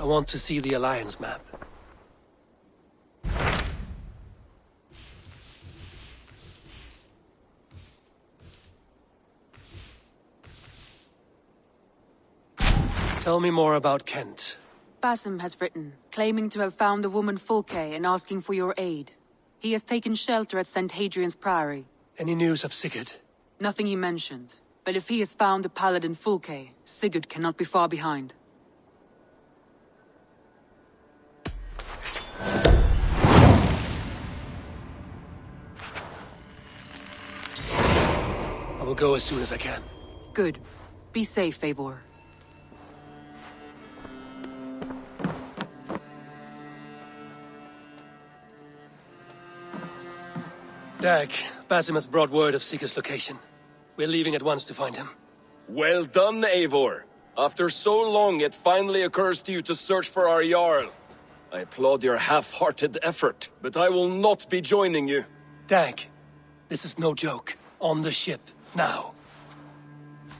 want to see the Alliance map. Tell me more about Kent. Basim has written, claiming to have found the woman Fulke and asking for your aid. He has taken shelter at St. Hadrian's Priory. Any news of Sigurd? Nothing he mentioned. But if he has found the paladin Fulke, Sigurd cannot be far behind. I will go as soon as I can. Good. Be safe, Eivor. Dag, Basim has brought word of Sigurd's location. We're leaving at once to find him. Well done, Eivor. After so long, it finally occurs to you to search for our Jarl. I applaud your half-hearted effort, but I will not be joining you. Dag, this is no joke. On the ship, now.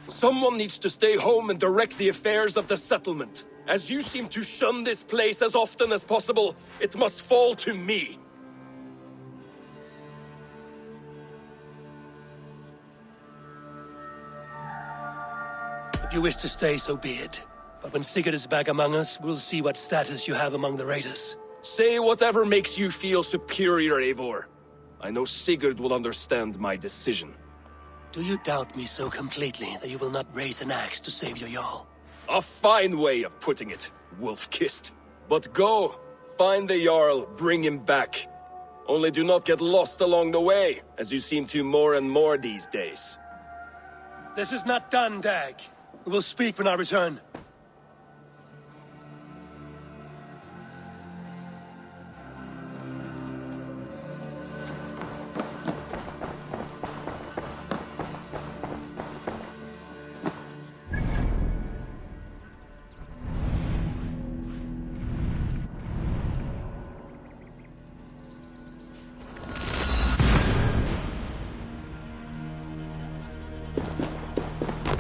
Someone needs to stay home and direct the affairs of the settlement. As you seem to shun this place as often as possible, it must fall to me. If you wish to stay, so be it. But when Sigurd is back among us, we'll see what status you have among the raiders. Say whatever makes you feel superior, Eivor. I know Sigurd will understand my decision. Do you doubt me so completely that you will not raise an axe to save your Jarl? A fine way of putting it, wolf-kissed. But go, find the Jarl, bring him back. Only do not get lost along the way, as you seem to more and more these days. This is not done, Dag. We will speak when I return.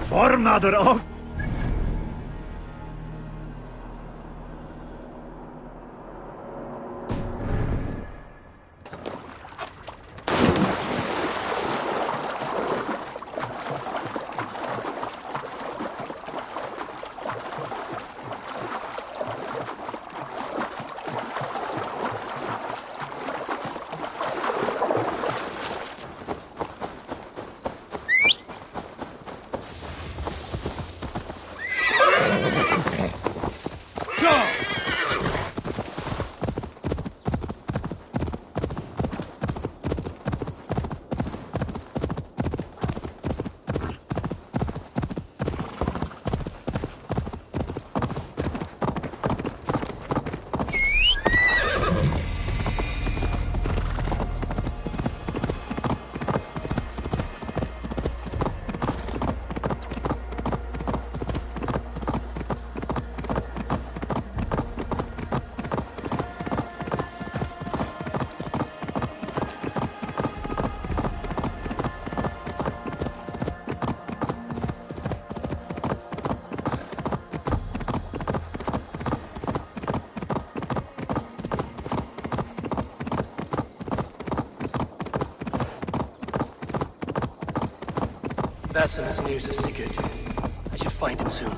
Formader og... Basim has news of Sigurd. I should find him soon.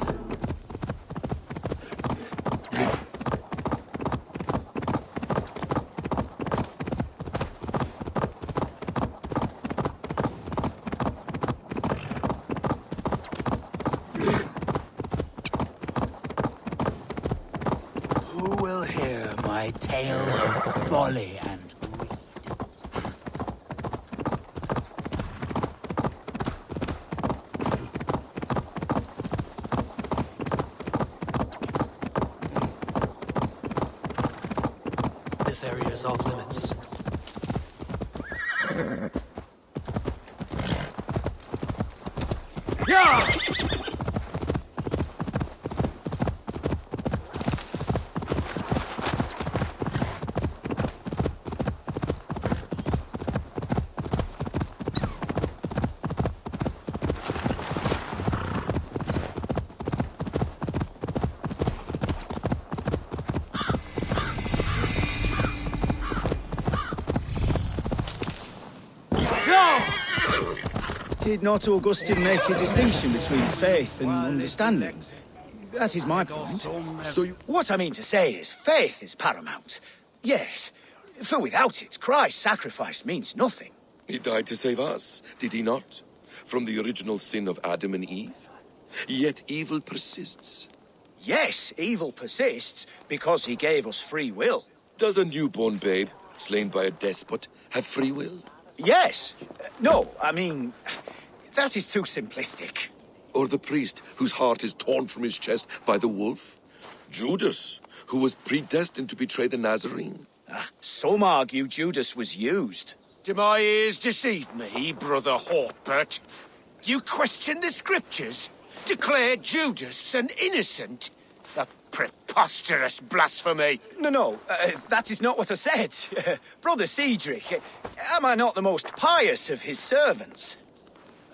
Who will hear my tale of folly and greed? This area is off limits. Did not Augustine make a distinction between faith and understanding? That is my point. So you... What I mean to say is, faith is paramount. Yes, for without it, Christ's sacrifice means nothing. He died to save us, did he not? From the original sin of Adam and Eve? Yet evil persists. Yes, evil persists because he gave us free will. Does a newborn babe, slain by a despot, have free will? Yes. No, I mean, that is too simplistic. Or the priest whose heart is torn from his chest by the wolf? Judas, who was predestined to betray the Nazarene? Some argue Judas was used. Do my ears deceive me, Brother Hawkbert? You question the scriptures? Declare Judas an innocent? A preposterous blasphemy! No, that is not what I said. Brother Cedric, am I not the most pious of his servants?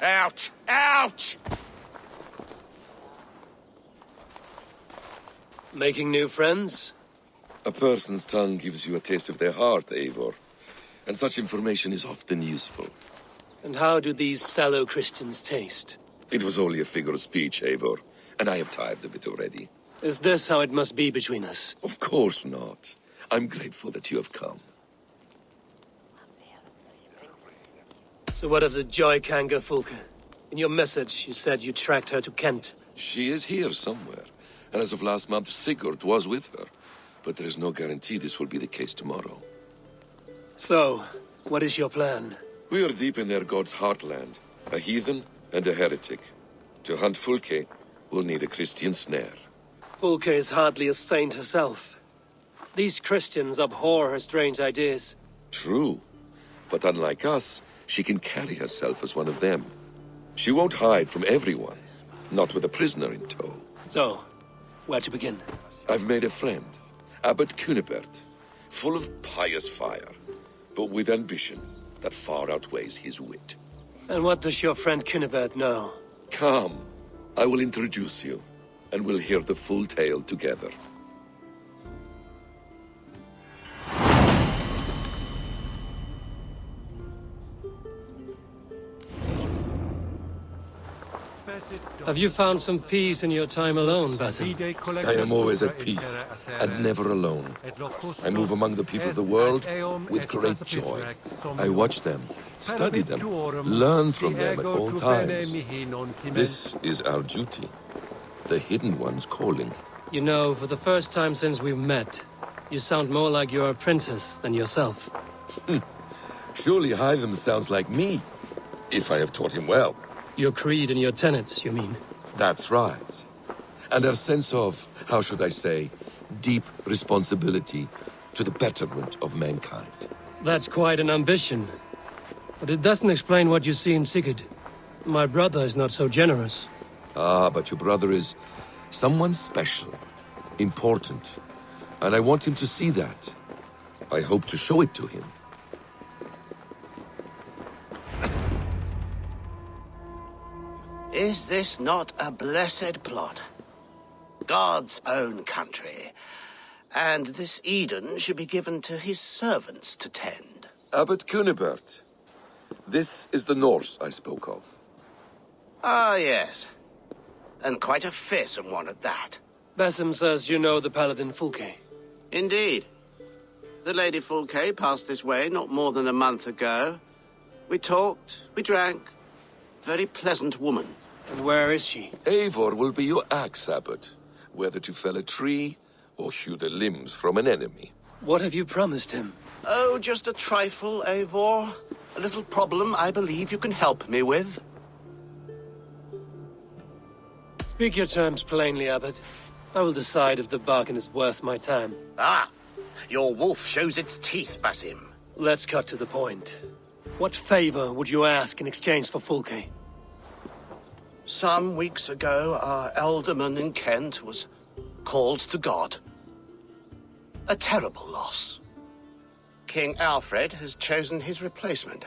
Out! Out! Making new friends? A person's tongue gives you a taste of their heart, Eivor. And such information is often useful. And how do these sallow Christians taste? It was only a figure of speech, Eivor, and I have tired of it already. Is this how it must be between us? Of course not. I'm grateful that you have come. So what of the Joy Kanga Fulke? In your message, you said you tracked her to Kent. She is here somewhere, and as of last month, Sigurd was with her. But there is no guarantee this will be the case tomorrow. So, what is your plan? We are deep in their god's heartland, a heathen and a heretic. To hunt Fulke, we'll need a Christian snare. Fulke is hardly a saint herself. These Christians abhor her strange ideas. True, but unlike us, she can carry herself as one of them. She won't hide from everyone, not with a prisoner in tow. So, where to begin? I've made a friend, Abbot Cunibert, full of pious fire, but with ambition that far outweighs his wit. And what does your friend Cunibert know? Come, I will introduce you, and we'll hear the full tale together. Have you found some peace in your time alone, Basim? I am always at peace, and never alone. I move among the people of the world with great joy. I watch them, study them, learn from them at all times. This is our duty. The Hidden One's calling. You know, for the first time since we met, you sound more like you're a princess than yourself. Surely Hytham sounds like me, if I have taught him well. Your creed and your tenets, you mean? That's right. And our sense of, how should I say, deep responsibility to the betterment of mankind. That's quite an ambition. But it doesn't explain what you see in Sigurd. My brother is not so generous. Ah, but your brother is someone special, important. And I want him to see that. I hope to show it to him. Is this not a blessed plot? God's own country. And this Eden should be given to his servants to tend. Abbot Cunibert. This is the Norse I spoke of. Ah, yes. And quite a fearsome one at that. Basim says you know the paladin Fulke. Indeed. The Lady Fulke passed this way not more than a month ago. We talked, we drank. Very pleasant woman. And where is she? Eivor will be your axe, Abbot. Whether to fell a tree or hew the limbs from an enemy. What have you promised him? Oh, just a trifle, Eivor. A little problem I believe you can help me with. Speak your terms plainly, Abbot. I will decide if the bargain is worth my time. Ah! Your wolf shows its teeth, Basim. Let's cut to the point. What favor would you ask in exchange for Fulke? Some weeks ago, our alderman in Kent was called to God. A terrible loss. King Alfred has chosen his replacement,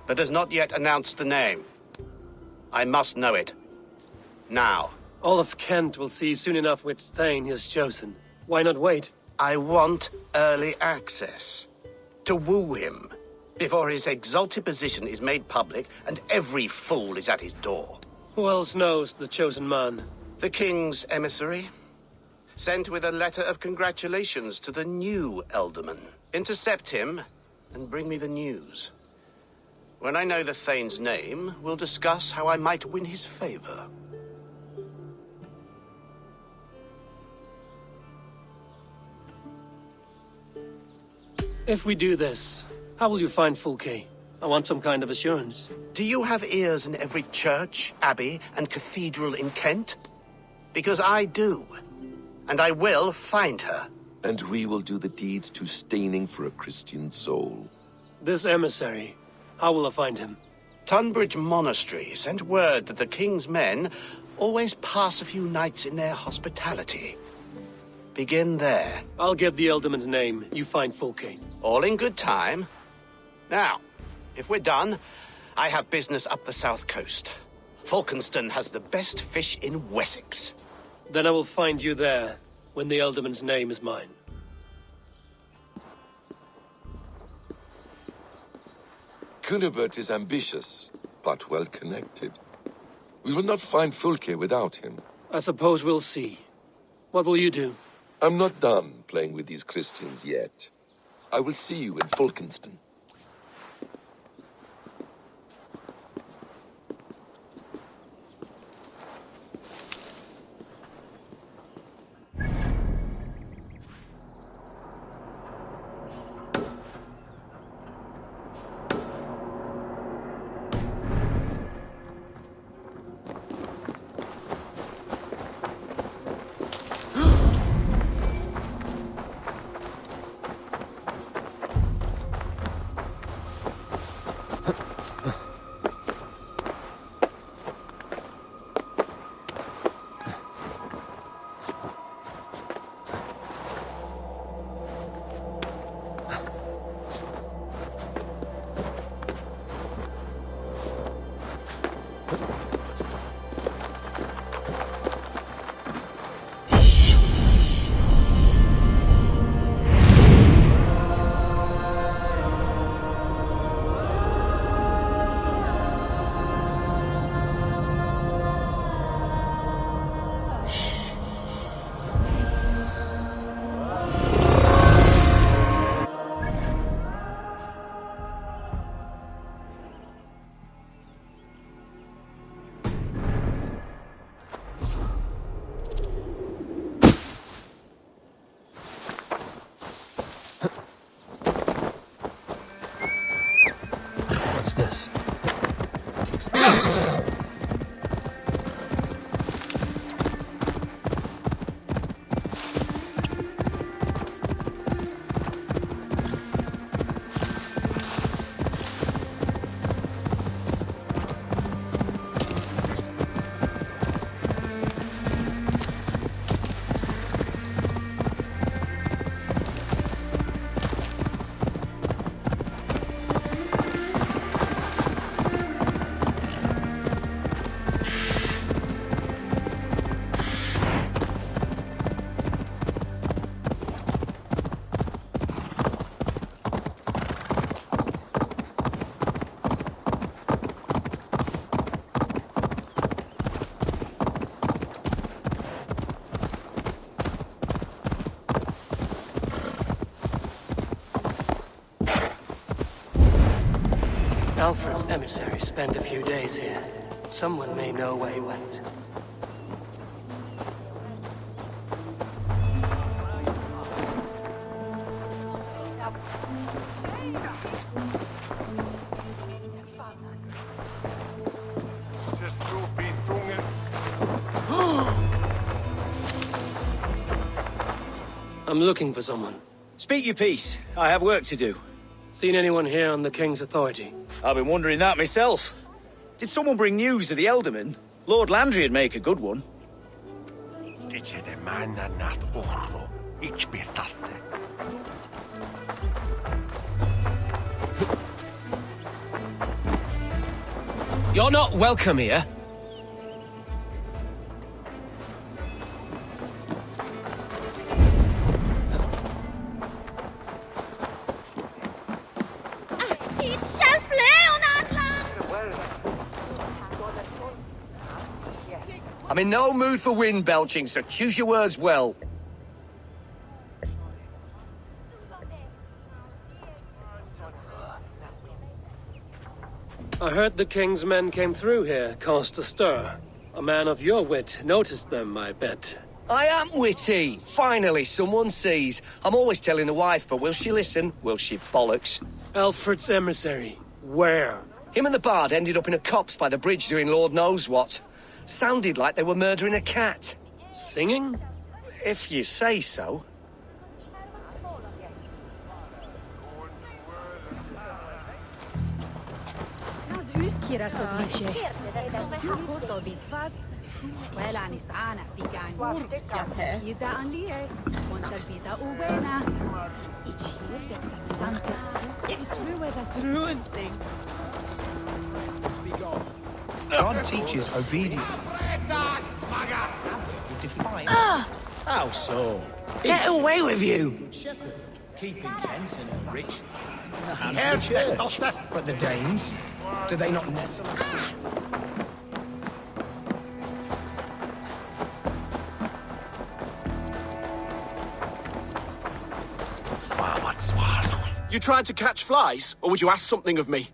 but has not yet announced the name. I must know it. Now. All of Kent will see soon enough which Thane he has chosen. Why not wait? I want early access. To woo him. before his exalted position is made public and every fool is at his door. Who else knows the chosen man? The king's emissary, sent with a letter of congratulations to the new Elderman. Intercept him and bring me the news. When I know the Thane's name, we'll discuss how I might win his favor. If we do this, how will you find Fulke? I want some kind of assurance. Do you have ears in every church, abbey, and cathedral in Kent? Because I do. And I will find her. And we will do the deeds too staining for a Christian soul. This emissary, how will I find him? Tunbridge Monastery sent word that the king's men always pass a few nights in their hospitality. Begin there. I'll get the Elderman's name. You find Fulke. All in good time. Now, if we're done, I have business up the south coast. Falkenston has the best fish in Wessex. Then I will find you there, when the Elderman's name is mine. Cunibert is ambitious, but well-connected. We will not find Fulke without him. I suppose we'll see. What will you do? I'm not done playing with these Christians yet. I will see you in Falkenston. What's this? Alfred's emissary spent a few days here. Someone may know where he went. I'm looking for someone. Speak your piece. I have work to do. Seen anyone here on the King's authority? I've been wondering that myself. Did someone bring news of the Elderman? Lord Landry'd make a good one. You're not welcome here. He I'm in no mood for wind belching, so choose your words well. I heard the king's men came through here, caused a stir. A man of your wit noticed them, I bet. I am witty. Finally, someone sees. I'm always telling the wife, but will she listen? Will she bollocks? Alfred's emissary. Where? Him and the bard ended up in a copse by the bridge doing Lord knows what. Sounded like they were murdering a cat. Singing? If you say so. God teaches obedience. Defy. How so? Get away with you! Good shepherd, keeping Kent and her rich in the hands of the church. But the Danes, do they not nestle? You trying to catch flies, or would you ask something of me?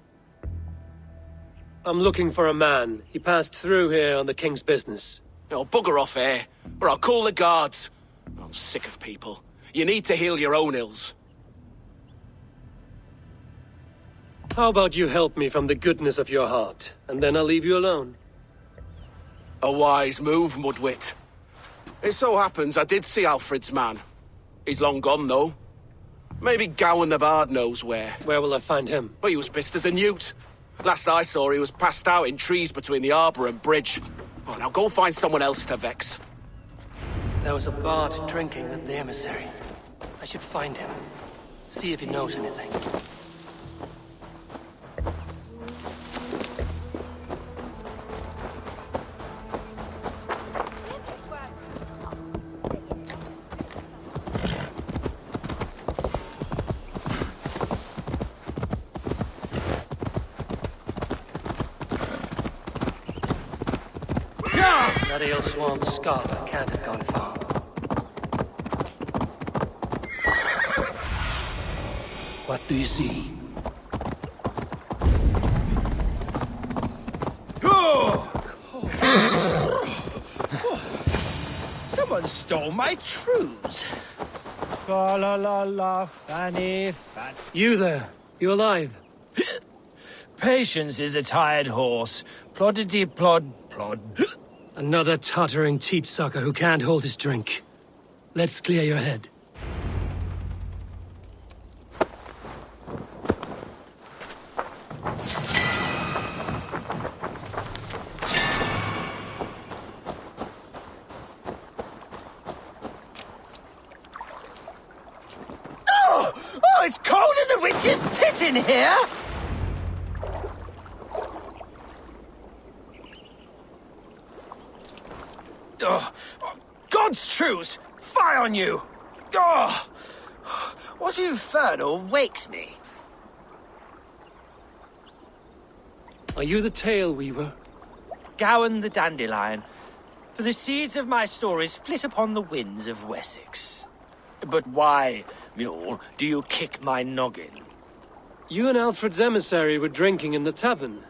I'm looking for a man. He passed through here on the king's business. Oh, bugger off here, or I'll call the guards. I'm sick of people. You need to heal your own ills. How about you help me from the goodness of your heart, and then I'll leave you alone. A wise move, Mudwit. It so happens I did see Alfred's man. He's long gone, though. Maybe Gowan the Bard knows where. Where will I find him? But he was pissed as a newt. Last I saw, he was passed out in trees between the arbour and bridge. Oh, now go find someone else to vex. There was a bard drinking with the emissary. I should find him. See if he knows anything. That ale swamp scholar can't have gone far. What do you see? Someone stole my trews. Fa la la la, fanny fat. You there? You alive? Patience is a tired horse. Ploddity plod plod. Another tottering teat sucker who can't hold his drink. Let's clear your head. Oh, it's cold as a witch's tit in here! Oh, God's truce! Fie on you! Oh, what infernal wakes me? Are you the tale weaver? Gowan the Dandelion. For the seeds of my stories flit upon the winds of Wessex. But why, mule, do you kick my noggin? You and Alfred's emissary were drinking in the tavern.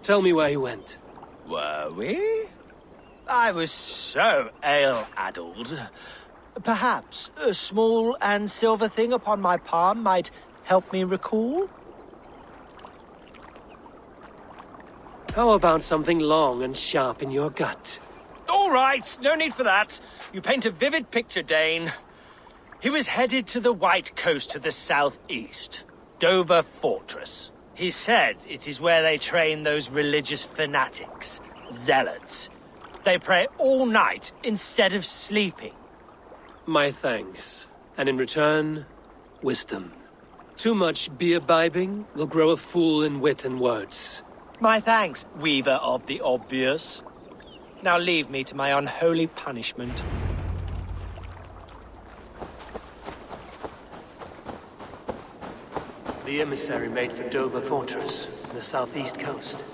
Tell me where he went. Were we? I was so ale-addled. Perhaps a small and silver thing upon my palm might help me recall? How about something long and sharp in your gut? All right, no need for that. You paint a vivid picture, Dane. He was headed to the White Coast to the southeast, Dover Fortress. He said it is where they train those religious fanatics, zealots. They pray all night instead of sleeping. My thanks. And in return, wisdom. Too much beer-bibbing will grow a fool in wit and words. My thanks, weaver of the obvious. Now leave me to my unholy punishment. The emissary made for Dover Fortress, on the southeast coast.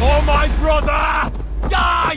For my brother! Die!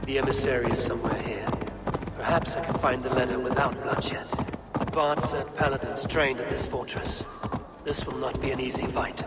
The emissary is somewhere here. Perhaps I can find the letter without bloodshed. Bard said paladins trained at this fortress. This will not be an easy fight.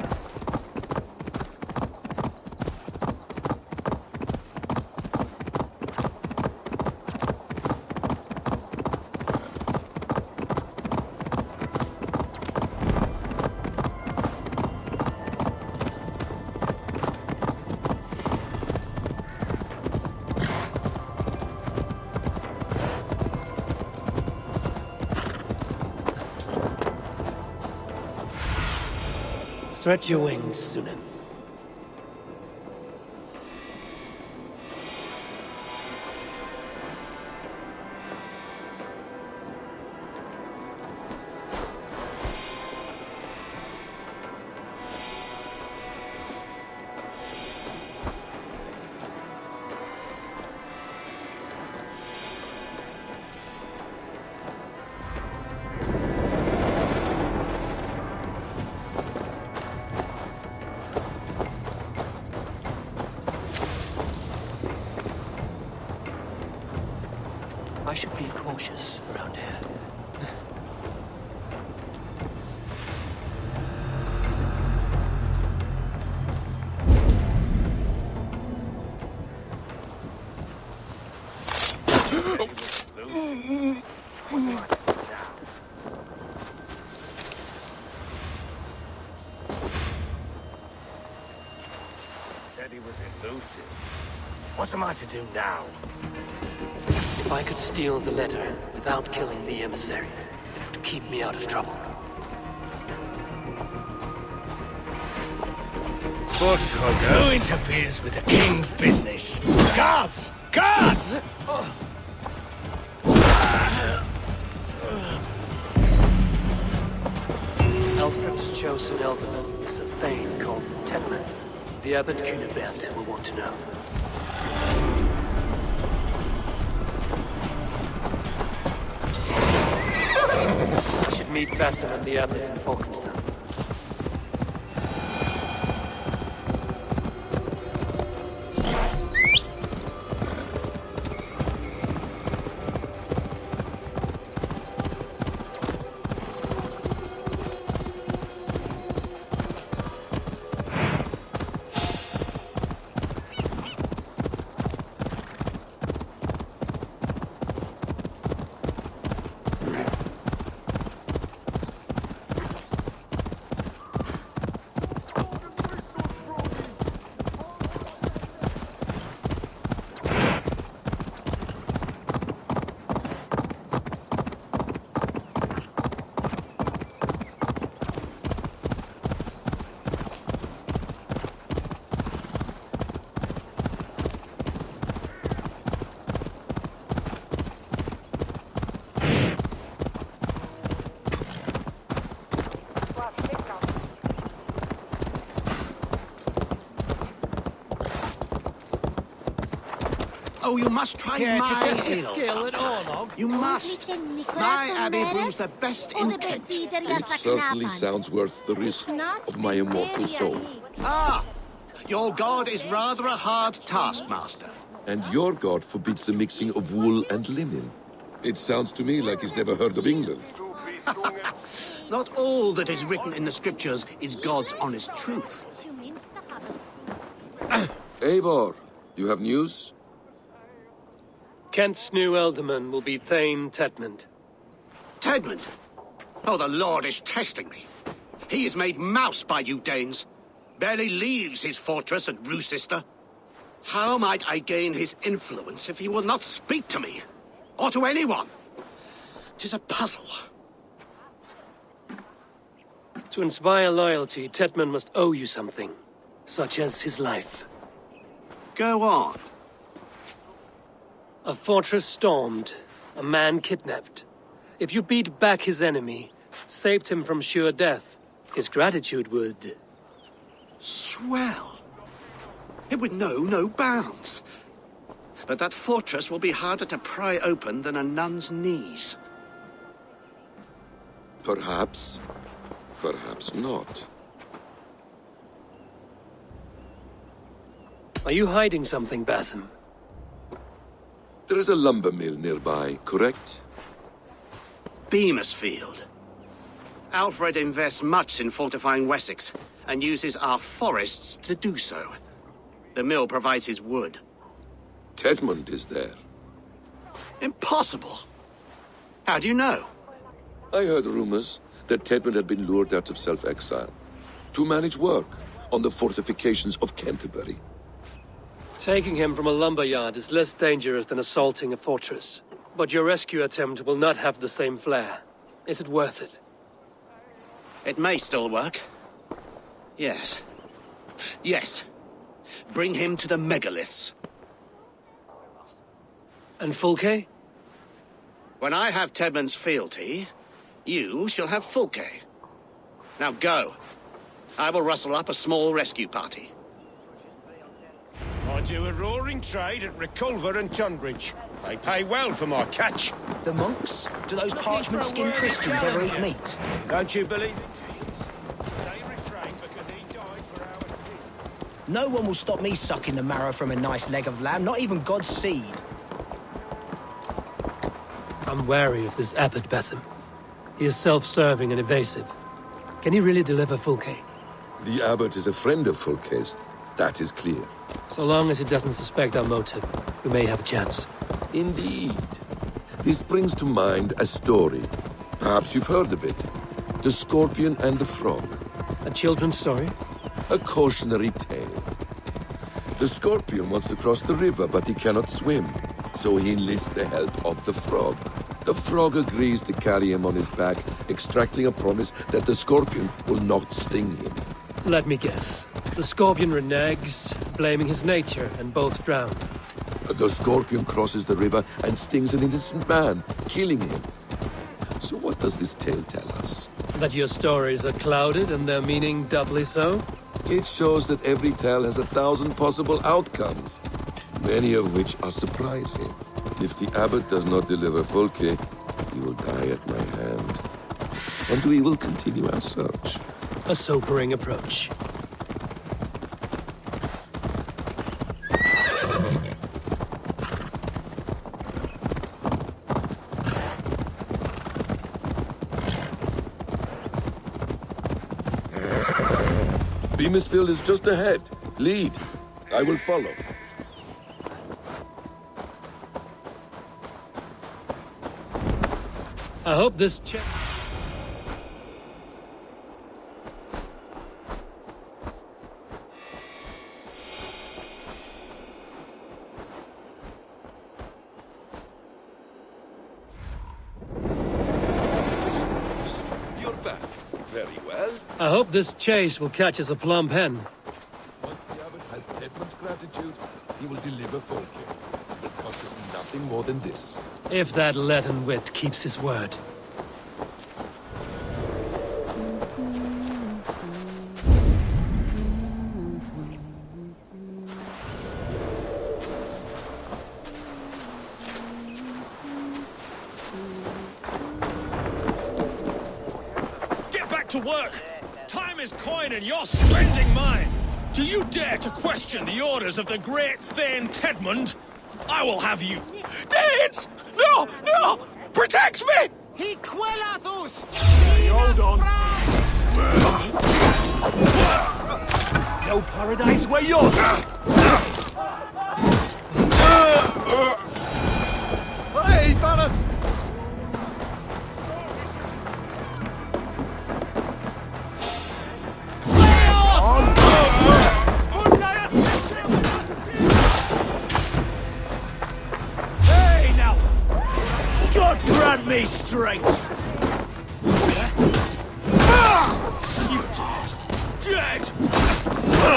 Stretch your wings, Sunan. I should be cautious around here. said he was elusive. What am I to do now? If I could steal the letter without killing the emissary, it would keep me out of trouble. But who interferes with the king's business? Guards! Guards! Alfred's chosen elderman is a thane called Templar. The Abbot Cunibert will want to know. I should meet Basim and the Abbot in Falkenstein. Oh, you must try my ale skill at sometime. Orlog? You must. My abbey brews the best in Kent. It certainly sounds worth the risk of my immortal soul. Ah, your god is rather a hard taskmaster. And your god forbids the mixing of wool and linen. It sounds to me like he's never heard of England. Not all that is written in the scriptures is God's honest truth. Eivor, you have news? Kent's new elderman will be Thane Tedmund. Tedmund? Oh, the Lord is testing me. He is made mouse by you Danes. Barely leaves his fortress at Roosister. How might I gain his influence if he will not speak to me? Or to anyone? 'Tis a puzzle. To inspire loyalty, Tedmund must owe you something, such as his life. Go on. A fortress stormed, a man kidnapped. If you beat back his enemy, saved him from sure death, his gratitude would... Swell. It would know no bounds. But that fortress will be harder to pry open than a nun's knees. Perhaps. Perhaps not. Are you hiding something, Basim? There is a lumber mill nearby, correct? Beamisfield. Alfred invests much in fortifying Wessex, and uses our forests to do so. The mill provides his wood. Tedmund is there. Impossible! How do you know? I heard rumors that Tedmund had been lured out of self-exile to manage work on the fortifications of Canterbury. Taking him from a lumberyard is less dangerous than assaulting a fortress. But your rescue attempt will not have the same flair. Is it worth it? It may still work. Yes. Yes. Bring him to the megaliths. And Fulke? When I have Tedmund's fealty, you shall have Fulke. Now go. I will rustle up a small rescue party. I do a roaring trade at Reculver and Tunbridge. They pay well for my catch. The monks? Do those parchment-skinned Christians ever eat meat? Don't you believe in Jesus? They refrain because he died for our sins. No one will stop me sucking the marrow from a nice leg of lamb, not even God's seed. I'm wary of this abbot, Basim. He is self-serving and evasive. Can he really deliver Fulke? The abbot is a friend of Fulke's. That is clear. So long as he doesn't suspect our motive, we may have a chance. Indeed. This brings to mind a story. Perhaps you've heard of it. The Scorpion and the Frog. A children's story? A cautionary tale. The Scorpion wants to cross the river, but he cannot swim. So he enlists the help of the Frog. The Frog agrees to carry him on his back, extracting a promise that the Scorpion will not sting him. Let me guess. The Scorpion reneges, blaming his nature, and both drown. The Scorpion crosses the river and stings an innocent man, killing him. So what does this tale tell us? That your stories are clouded and their meaning doubly so? It shows that every tale has 1,000 possible outcomes, many of which are surprising. If the abbot does not deliver Folke, he will die at my hand. And we will continue our search. A sobering approach. Beamisfield is just ahead. Lead. I will follow. I hope this You're back. Very well. I hope this chase will catch us a plump hen. Once the abbot has Tedman's gratitude, he will deliver Folke. It will cost us nothing more than this. If that leaden wit keeps his word. Get back to work! Time is coin and you're spending mine! Do you dare to question the orders of the great Thane Tedmund? I will have you... Danes! No! No! Protect me! He quellathus! Hold on. No paradise where you're... Hey, fellas! Hey, now! God grant me strength! You dead! Dead!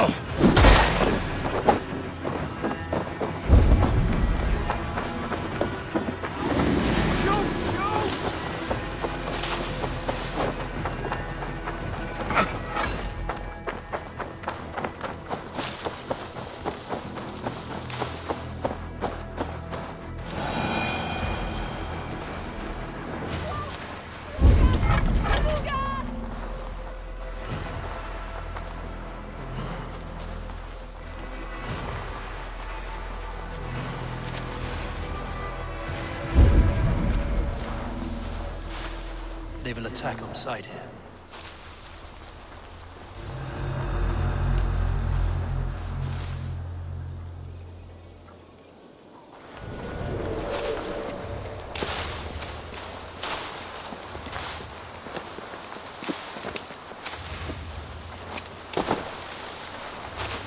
They will attack on sight here.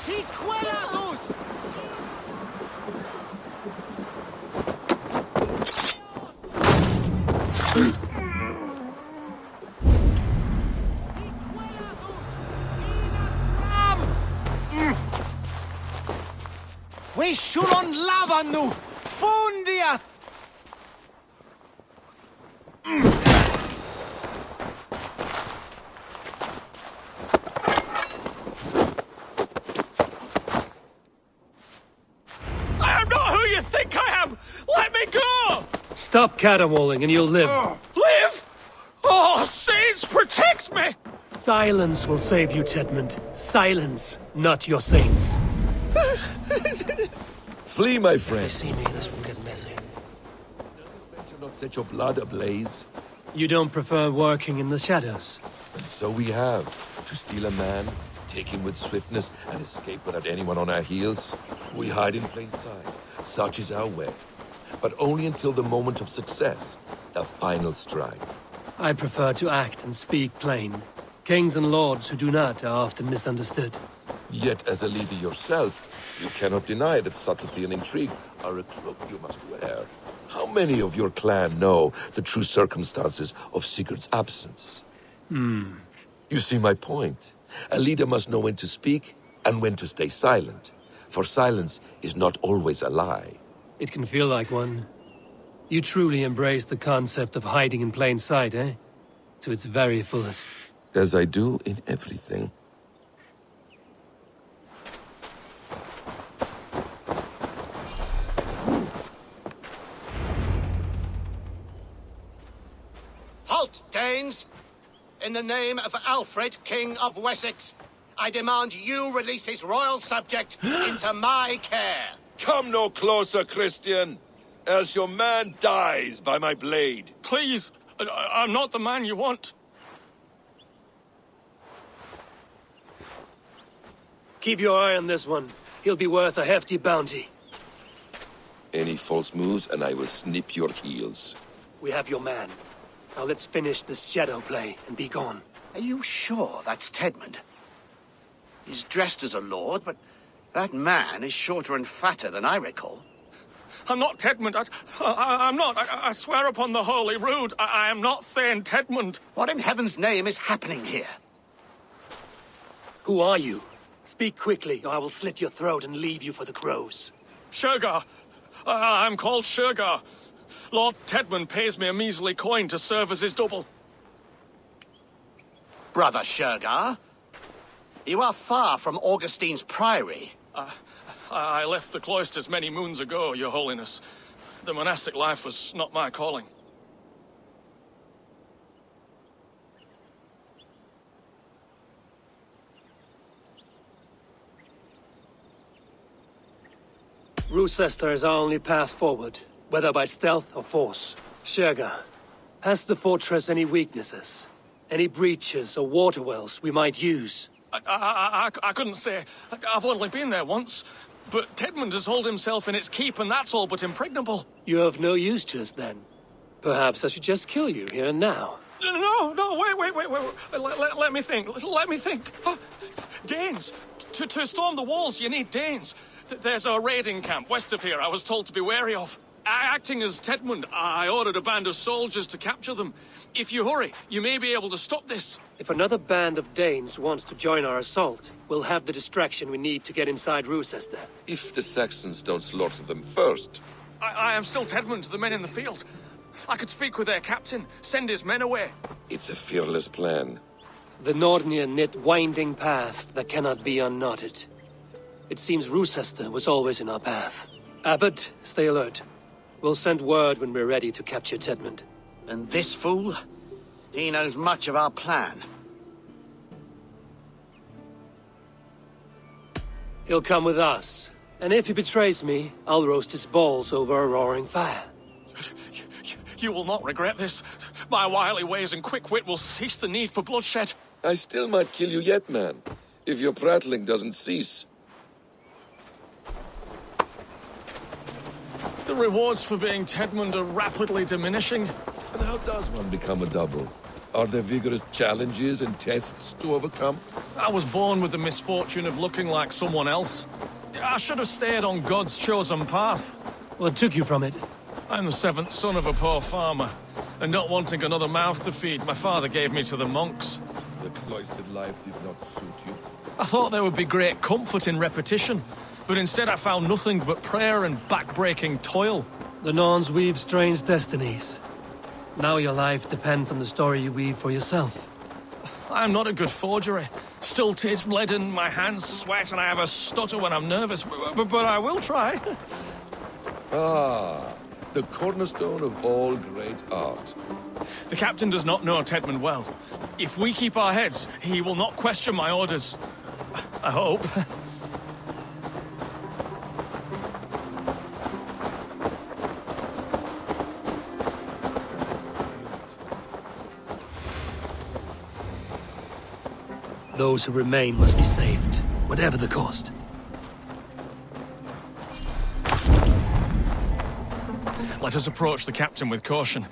He quellathus! We should on lava nu! Fundia! I am not who you think I am! Let me go! Stop caterwauling and you'll live. Live? Oh, saints, protect me! Silence will save you, Tedmund. Silence, not your saints. Flee, my If friend. they see me, this will get messy. Should not set your blood ablaze. You don't prefer working in the shadows? And so we have. To steal a man, take him with swiftness, and escape without anyone on our heels. We hide in plain sight. Such is our way. But only until the moment of success. The final strike. I prefer to act and speak plain. Kings and lords who do not are often misunderstood. Yet, as a leader yourself, you cannot deny that subtlety and intrigue are a cloak you must wear. How many of your clan know the true circumstances of Sigurd's absence? You see my point. A leader must know when to speak and when to stay silent, for silence is not always a lie. It can feel like one. You truly embrace the concept of hiding in plain sight, eh? To its very fullest. As I do in everything. Halt, Danes! In the name of Alfred, King of Wessex, I demand you release his royal subject into my care. Come no closer, Christian, else your man dies by my blade. Please, I'm not the man you want. Keep your eye on this one. He'll be worth a hefty bounty. Any false moves and I will snip your heels. We have your man. Now let's finish this shadow play and be gone. Are you sure that's Tedmund? He's dressed as a lord, but that man is shorter and fatter than I recall. I'm not Tedmund. I'm not. I swear upon the Holy Rood, I am not Thane Tedmund. What in heaven's name is happening here? Who are you? Speak quickly, or I will slit your throat and leave you for the crows. Shergar. I'm called Shergar. Lord Tedmund pays me a measly coin to serve as his double. Brother Shergar, you are far from Augustine's priory. I left the cloisters many moons ago, Your Holiness. The monastic life was not my calling. Rochester is our only path forward, whether by stealth or force. Shergar, has the fortress any weaknesses? Any breaches or water wells we might use? I couldn't say. I've only been there once. But Tedmund has hauled himself in its keep, and that's all but impregnable. You're of no use to us, then. Perhaps I should just kill you here and now. No, wait. Let me think. Danes! To storm the walls, you need Danes. There's a raiding camp west of here I was told to be wary of. Acting as Tedmund, I ordered a band of soldiers to capture them. If you hurry, you may be able to stop this. If another band of Danes wants to join our assault, we'll have the distraction we need to get inside Rochester. If the Saxons don't slaughter them first. I am still Tedmund to the men in the field. I could speak with their captain, send his men away. It's a fearless plan. The Nordnir knit winding paths that cannot be unknotted. It seems Rochester was always in our path. Abbot, stay alert. We'll send word when we're ready to capture Tedmund. And this fool? He knows much of our plan. He'll come with us. And if he betrays me, I'll roast his balls over a roaring fire. You will not regret this. My wily ways and quick wit will cease the need for bloodshed. I still might kill you yet, man. If your prattling doesn't cease. The rewards for being Tedmund are rapidly diminishing. And how does one become a double? Are there vigorous challenges and tests to overcome? I was born with the misfortune of looking like someone else. I should have stayed on God's chosen path. What took you from it? I'm the seventh son of a poor farmer. And not wanting another mouth to feed, my father gave me to the monks. The cloistered life did not suit you. I thought there would be great comfort in repetition. But instead I found nothing but prayer and back-breaking toil. The Norns weave strange destinies. Now your life depends on the story you weave for yourself. I'm not a good forgery. Stilted, leaden, my hands sweat, and I have a stutter when I'm nervous. But I will try. Ah, the cornerstone of all great art. The captain does not know Tedmund well. If we keep our heads, he will not question my orders. I hope. Those who remain must be saved, whatever the cost. Let us approach the captain with caution.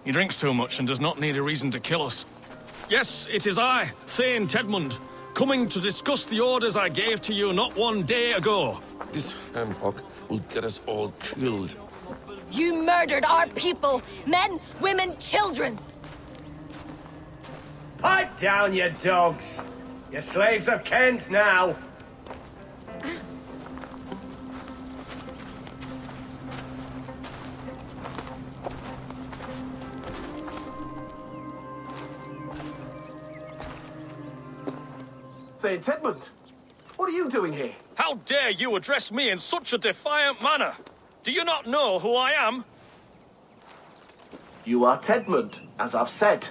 He drinks too much and does not need a reason to kill us. Yes, it is I, Thane Tedmund. coming to discuss the orders I gave to you not one day ago. This handbook will get us all killed. You murdered our people! Men, women, children! Pipe down, you dogs! You're slaves of Kent now! Saint Edmund, what are you doing here? How dare you address me in such a defiant manner? Do you not know who I am? You are Tedmund, as I've said.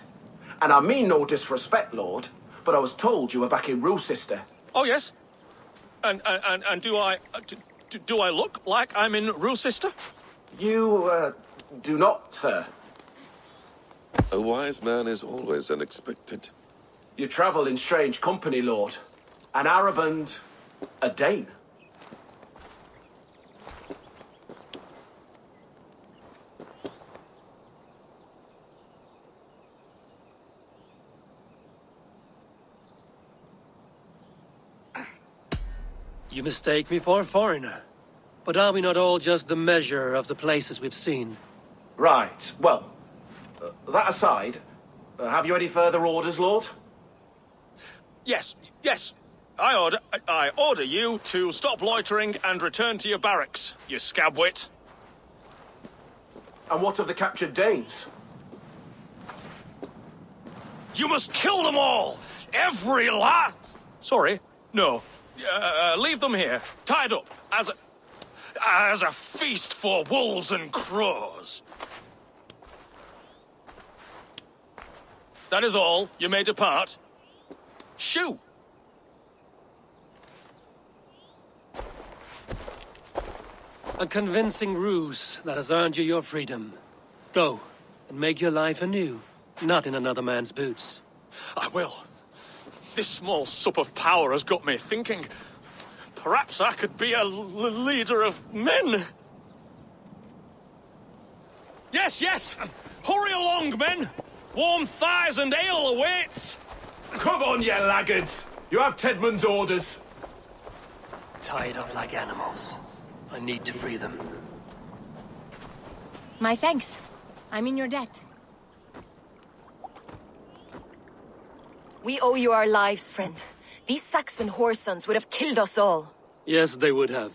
And I mean no disrespect, Lord, but I was told you were back in Rochester. Oh, yes? And do I... do I look like I'm in Rochester? You, do not, sir. A wise man is always unexpected. You travel in strange company, Lord. An Arab and a Dane. You mistake me for a foreigner. But are we not all just the measure of the places we've seen? Right, well, that aside, have you any further orders, Lord? Yes. I order you to stop loitering and return to your barracks, you scabwit. And what of the captured Danes? You must kill them all! Every last... Sorry, no. Leave them here, tied up, as a feast for wolves and crows. That is all. You may depart. Shoo! A convincing ruse that has earned you your freedom. Go, and make your life anew, not in another man's boots. I will. This small sup of power has got me thinking. Perhaps I could be a leader of men. Yes! Hurry along, men! Warm thighs and ale awaits! Come on, you laggards! You have Tedmund's orders. Tied up like animals. I need to free them. My thanks. I'm in your debt. We owe you our lives, friend. These Saxon whoresons would have killed us all. Yes, they would have.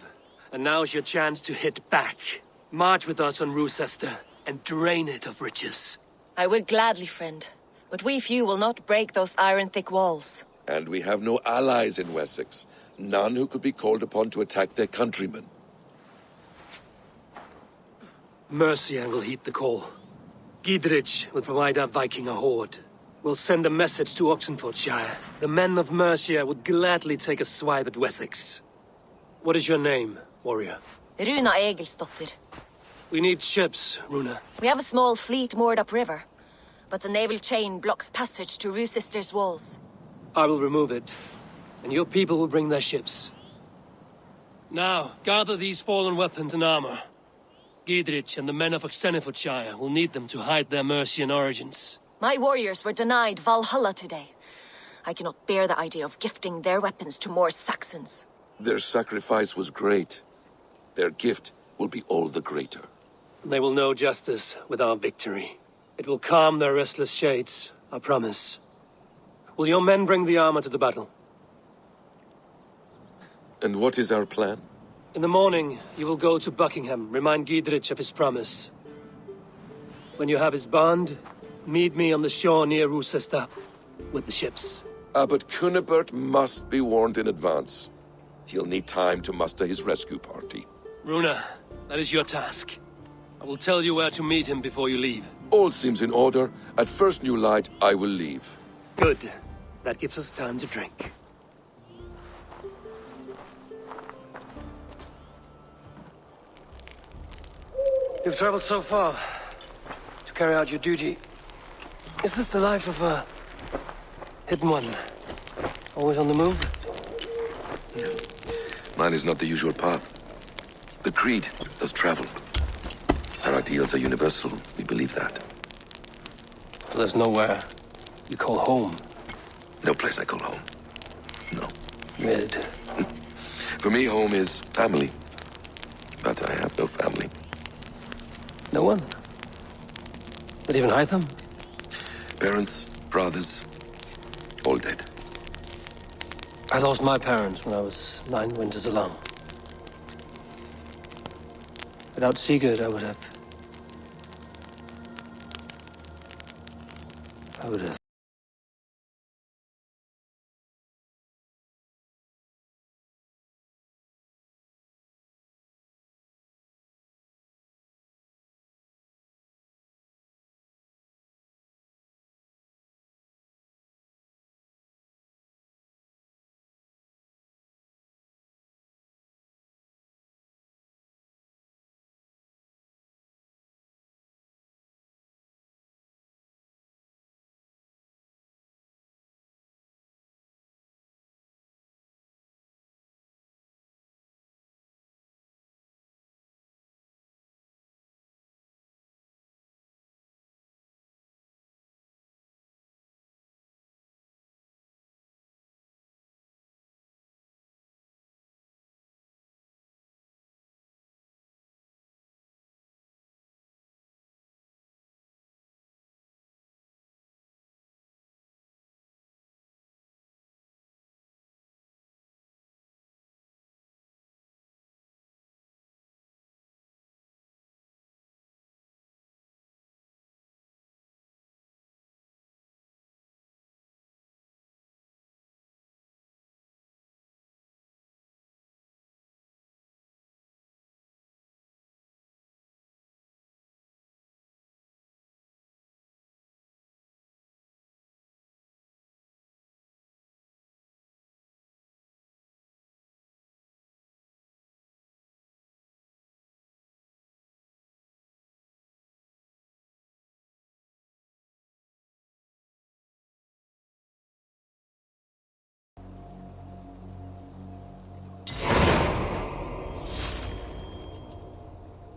And now's your chance to hit back. March with us on Rochester and drain it of riches. I would gladly, friend. But we few will not break those iron-thick walls. And we have no allies in Wessex. None who could be called upon to attack their countrymen. Mercia will heed the call. Gidrich will provide our Viking a horde. We'll send a message to Oxenfordshire. The men of Mercia would gladly take a swipe at Wessex. What is your name, warrior? Runa Egilsdottir. We need ships, Runa. We have a small fleet moored upriver, but the naval chain blocks passage to Rochester's walls. I will remove it, and your people will bring their ships. Now, gather these fallen weapons and armor. Gidrich and the men of Oxenfordshire will need them to hide their Mercian origins. My warriors were denied Valhalla today. I cannot bear the idea of gifting their weapons to more Saxons. Their sacrifice was great. Their gift will be all the greater. They will know justice with our victory. It will calm their restless shades, I promise. Will your men bring the armor to the battle? And what is our plan? In the morning, you will go to Buckingham, remind Gidrich of his promise. When you have his bond, meet me on the shore near Rochester with the ships. Abbot Cunibert must be warned in advance. He'll need time to muster his rescue party. Runa, that is your task. I will tell you where to meet him before you leave. All seems in order. At first new light, I will leave. Good. That gives us time to drink. You've traveled so far to carry out your duty. Is this the life of a hidden one? Always on the move? Mine is not the usual path. The Creed does travel. Our ideals are universal. We believe that. So there's nowhere you call home? No place I call home. Mid. For me, home is family. But I have no family. No one? Not even Hytham? Parents, brothers, all dead. I lost my parents when I was 9 winters alone. Without Sigurd, I would have...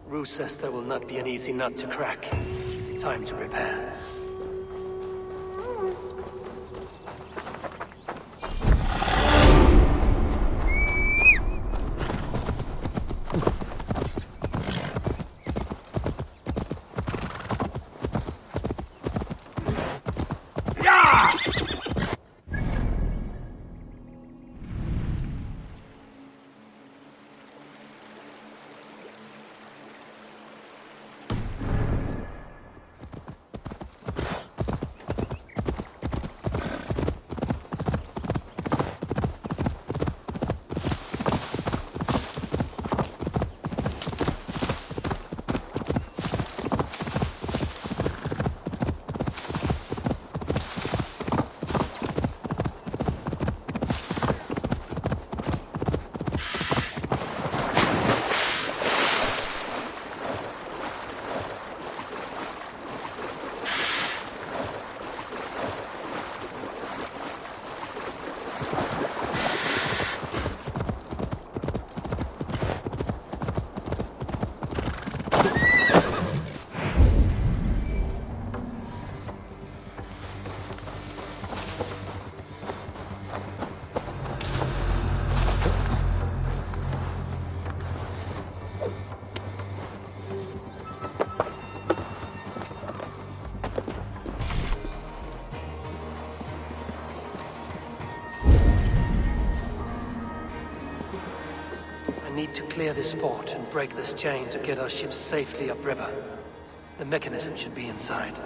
Roosester will not be an easy nut to crack. Time to prepare. I need to clear this fort and break this chain to get our ships safely upriver. The mechanism should be inside.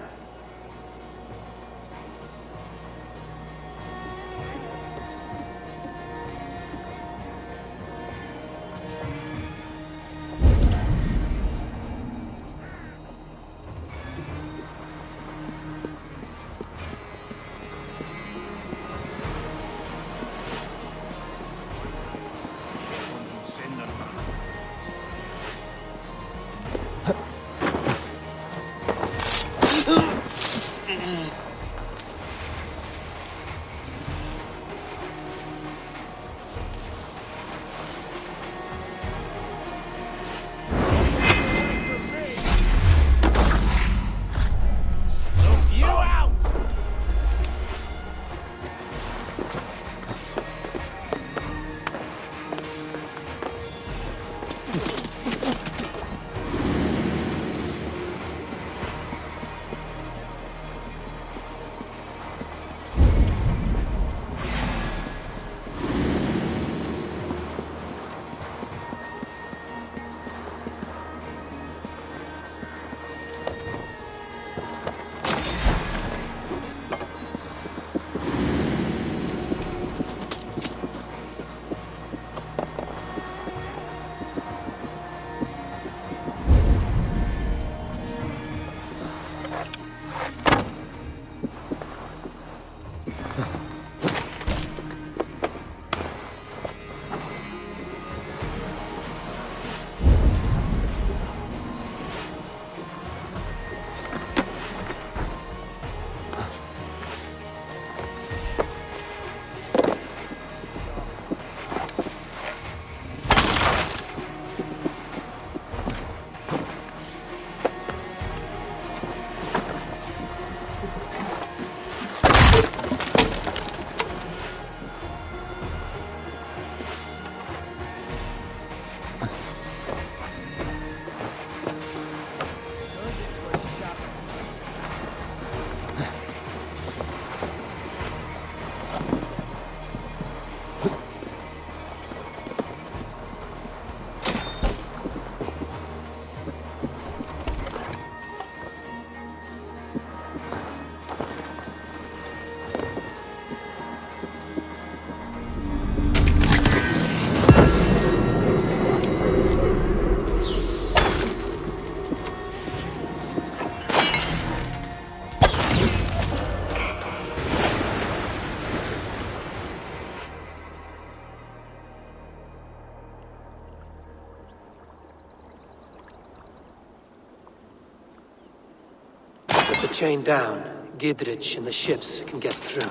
Put the chain down. Gidrich and the ships can get through.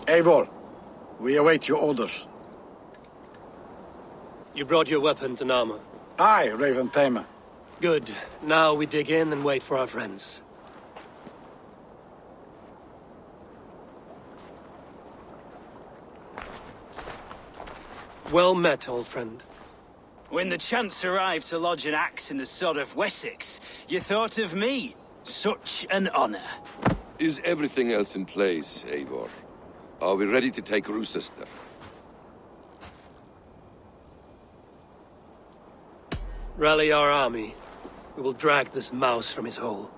Eivor, we await your orders. You brought your weapons and armor. Aye, Raven Tamer. Good. Now we dig in and wait for our friends. Well met, old friend. When the chance arrived to lodge an axe in the sod of Wessex, you thought of me. Such an honor. Is everything else in place, Eivor? Are we ready to take Rochester? Rally our army. We will drag this mouse from his hole.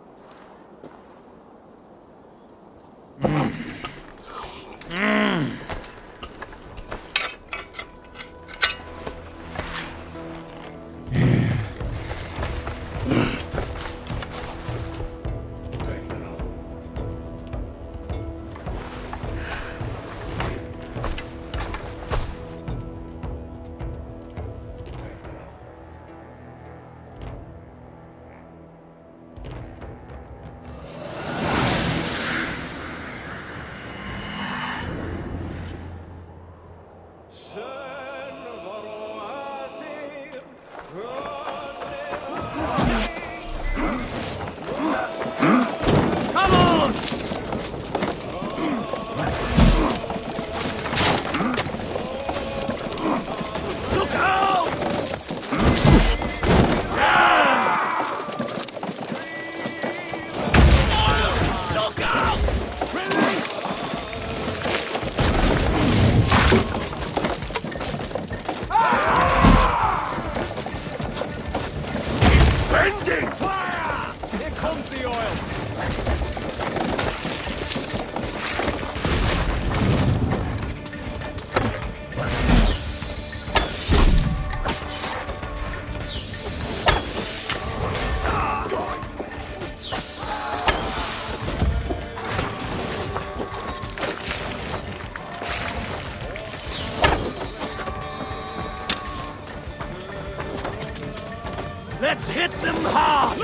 Let's hit them hard!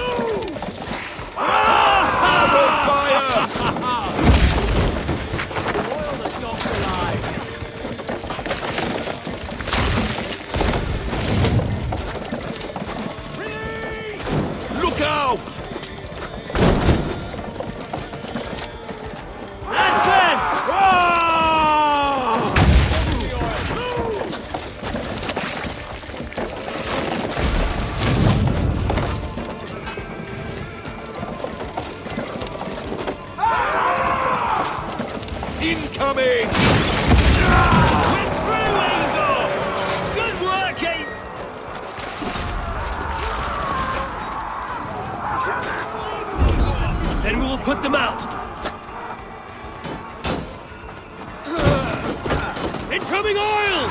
Oil the dogs alive! Look out! That's it! Incoming! We're through, Eivor! Good work, Eivor! Then we will put them out. Incoming oil!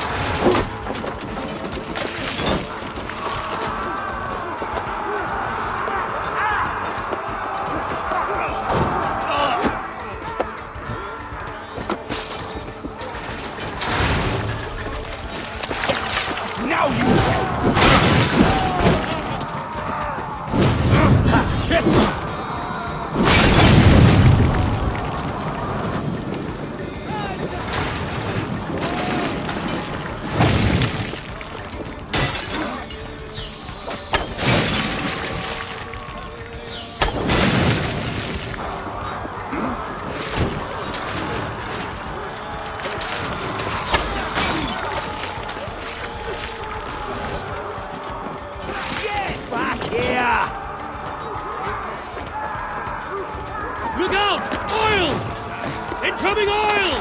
Moving oil!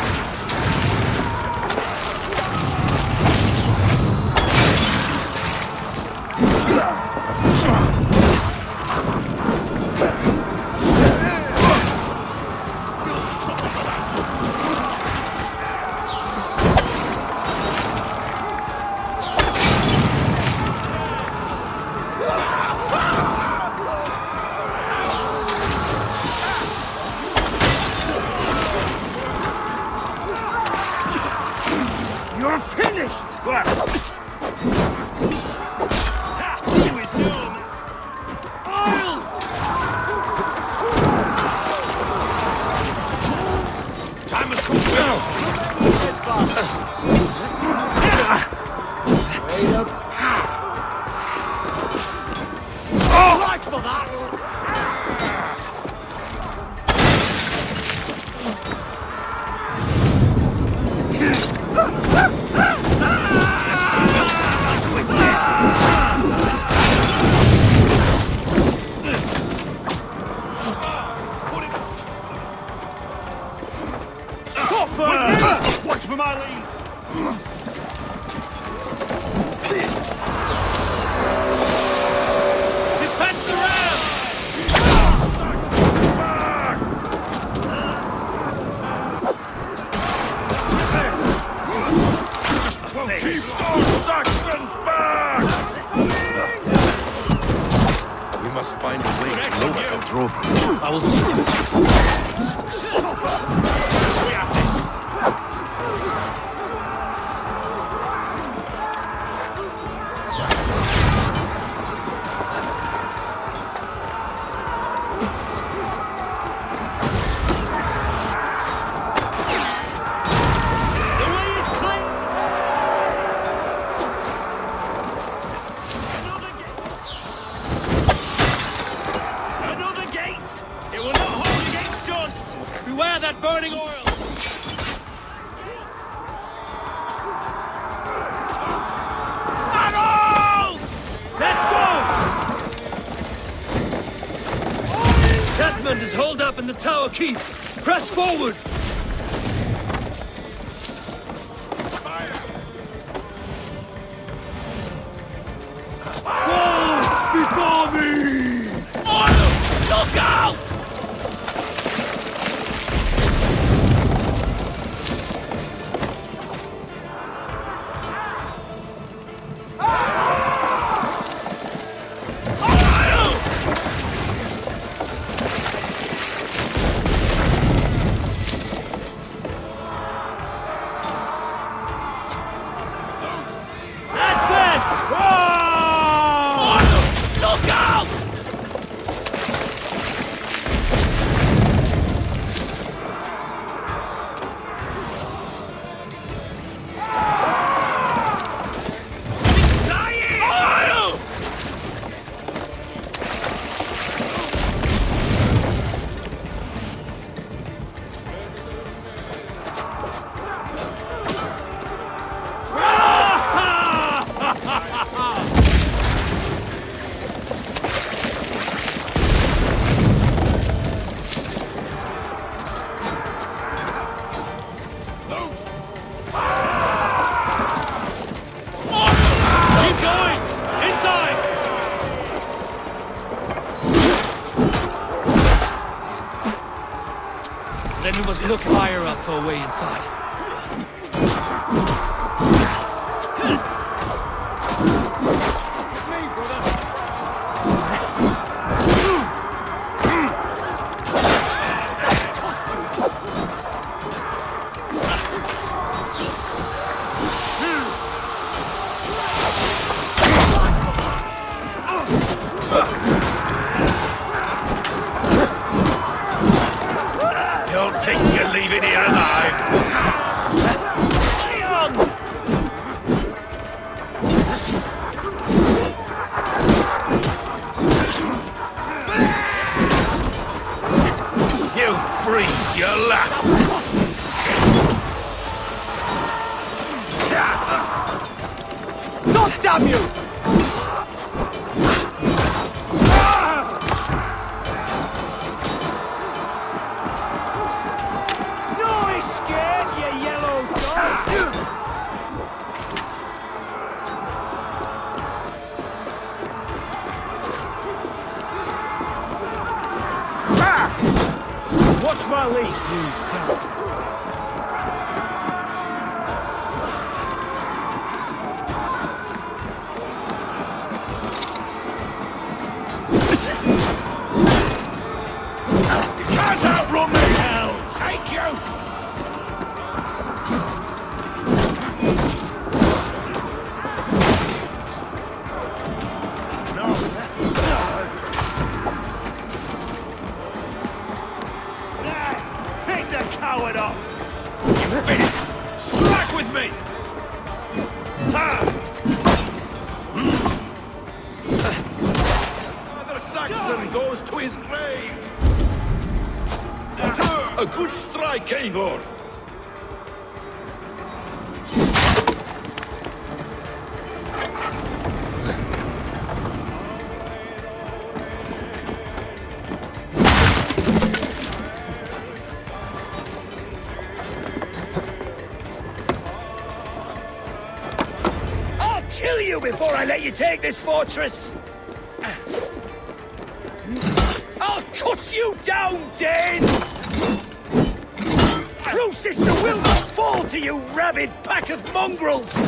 You're finished! Time has come Wait up. Oh! Right for that! Watch for my lead! Defend the ram! Keep those Saxons back! We must find a way to lower the drawbridge. I will see to it. We have this! Beware that burning oil! Arrows! Let's go! Setmund is holed up in the tower keep. Press forward! Go before me! Oil! Look out! Then we must look higher up for a way inside. Don't think you're leaving here alive! Watch my lead, you dumb. Can't outrun me, hell! Take you! Pick the coward up! You finished! Slack with me! Another Saxon goes to his grave! A good strike, Eivor! I'll kill you before I let you take this fortress! I'll cut you down, Dane! Sister will not fall to you, rabid pack of mongrels!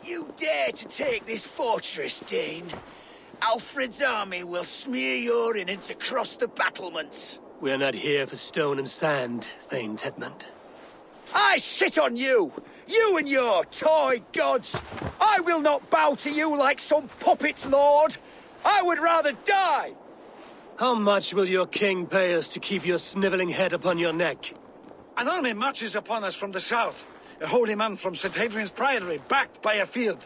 You dare to take this fortress, Dane? Alfred's army will smear your innards across the battlements. We are not here for stone and sand, Thane Tedmund. I shit on you! You and your toy gods! I will not bow to you like some puppet's lord! I would rather die! How much will your king pay us to keep your snivelling head upon your neck? An army marches upon us from the south. A holy man from St. Hadrian's Priory, backed by a field.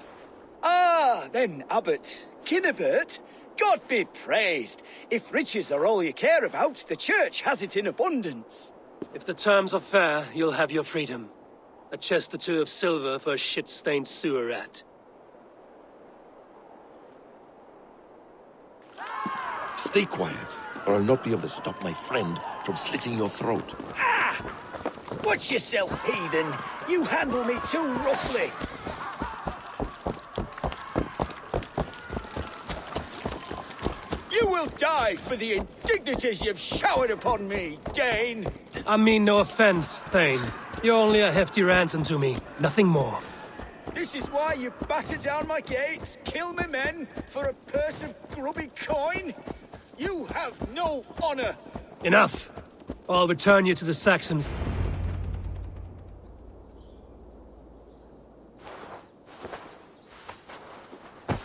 Ah, then, Abbot. Kinnebert, God be praised. If riches are all you care about, the church has it in abundance. If the terms are fair, you'll have your freedom. A chest or two of silver for a shit-stained sewer rat. Stay quiet, or I'll not be able to stop my friend from slitting your throat. Ah! Watch yourself, heathen. You handle me too roughly. You will die for the indignities you've showered upon me, Dane. I mean no offense, Thane. You're only a hefty ransom to me, nothing more. This is why you batter down my gates, kill my men, for a purse of grubby coin? You have no honor. Enough! I'll return you to the Saxons.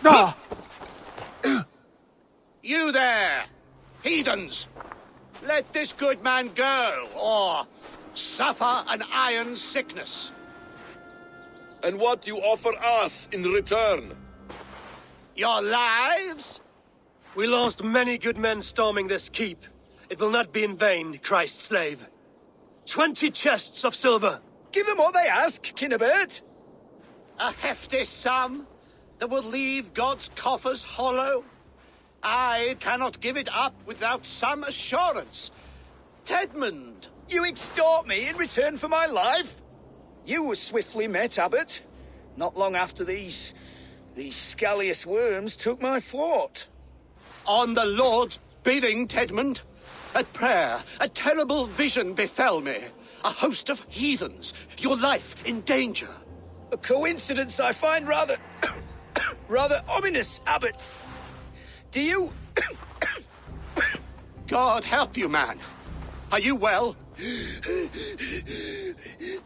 Ah! You there, heathens! Let this good man go, or suffer an iron sickness. And what do you offer us in return? Your lives? We lost many good men storming this keep. It will not be in vain, Christ's slave. 20 chests of silver. Give them what they ask, Kinnebert. A hefty sum that will leave God's coffers hollow. I cannot give it up without some assurance. Tedmund! You extort me in return for my life? You were swiftly met, Abbot. Not long after these scallious worms took my fort. On the Lord's bidding, Tedmund. At prayer, a terrible vision befell me. A host of heathens, your life in danger. A coincidence I find rather... rather ominous, Abbot. Do you... God help you, man. Are you well?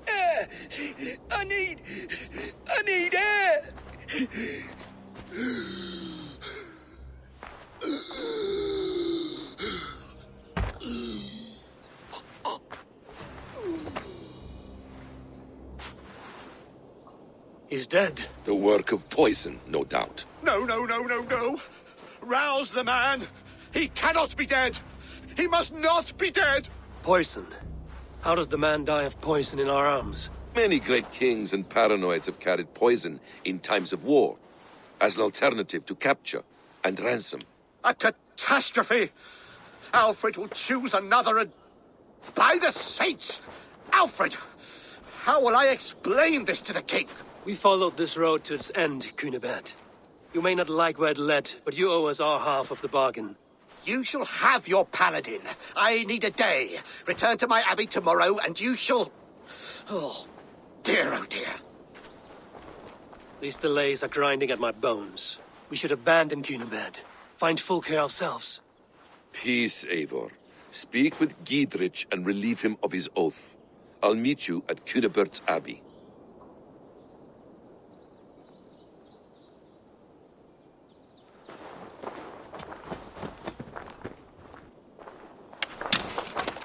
Air! I need air! He's dead. The work of poison, no doubt. No. Rouse the man. He cannot be dead. He must not be dead. Poison. How does the man die of poison in our arms? Many great kings and paranoids have carried poison in times of war, as an alternative to capture and ransom. A catastrophe! Alfred will choose another and... By the saints! Alfred! How will I explain this to the king? We followed this road to its end, Cunibert. You may not like where it led, but you owe us our half of the bargain. You shall have your paladin. I need a day. Return to my abbey tomorrow, and you shall... Oh dear. These delays are grinding at my bones. We should abandon Cunibert. Find Fulke ourselves. Peace, Eivor. Speak with Giedrich and relieve him of his oath. I'll meet you at Cunibert's abbey.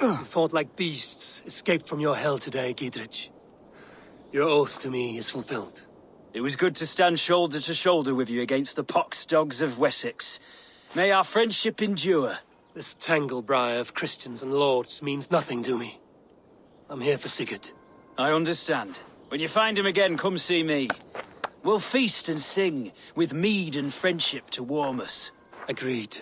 You fought like beasts, escaped from your hell today, Giedrich. Your oath to me is fulfilled. It was good to stand shoulder to shoulder with you against the pox dogs of Wessex. May our friendship endure. This tangle-briar of Christians and lords means nothing to me. I'm here for Sigurd. I understand. When you find him again, come see me. We'll feast and sing, with mead and friendship to warm us. Agreed.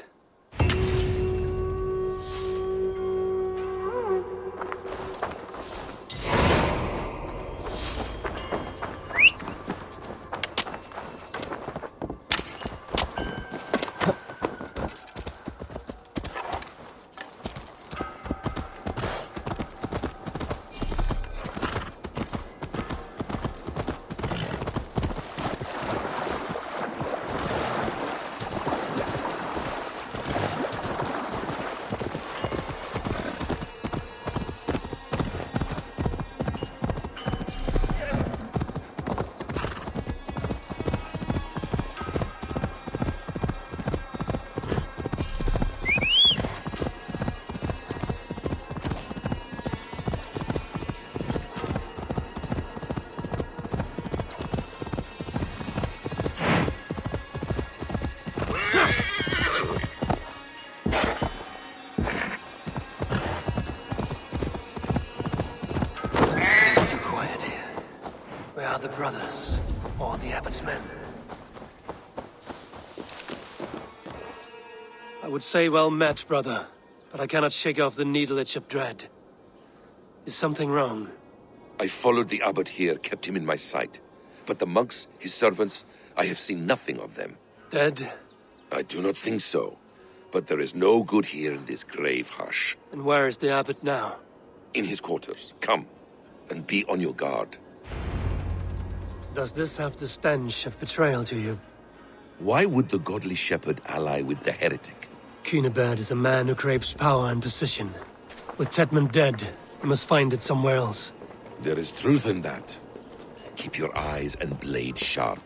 The brothers, or the abbot's men. I would say well met, brother, but I cannot shake off the needle itch of dread. Is something wrong? I followed the abbot here, kept him in my sight. But the monks, his servants, I have seen nothing of them. Dead? I do not think so. But there is no good here in this grave hush. And where is the abbot now? In his quarters. Come, and be on your guard. Does this have the stench of betrayal to you? Why would the godly shepherd ally with the heretic? Cunibert is a man who craves power and position. With Tedmund dead, he must find it somewhere else. There is truth in that. Keep your eyes and blade sharp.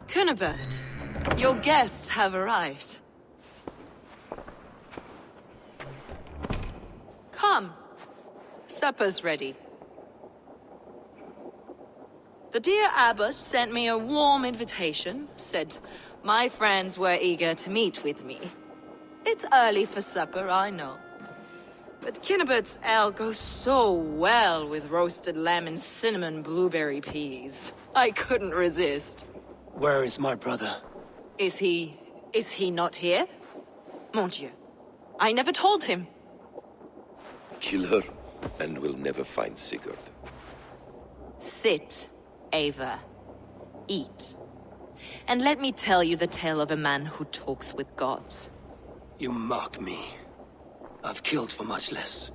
Cunibert, your guests have arrived. Come. Supper's ready. The dear abbot sent me a warm invitation, said my friends were eager to meet with me. It's early for supper, I know. But Kinnabert's ale goes so well with roasted lamb and cinnamon blueberry peas. I couldn't resist. Where is my brother? Is he not here? Mon Dieu. I never told him. Kill her, and we'll never find Sigurd. Sit, Eivor. Eat. And let me tell you the tale of a man who talks with gods. You mock me. I've killed for much less.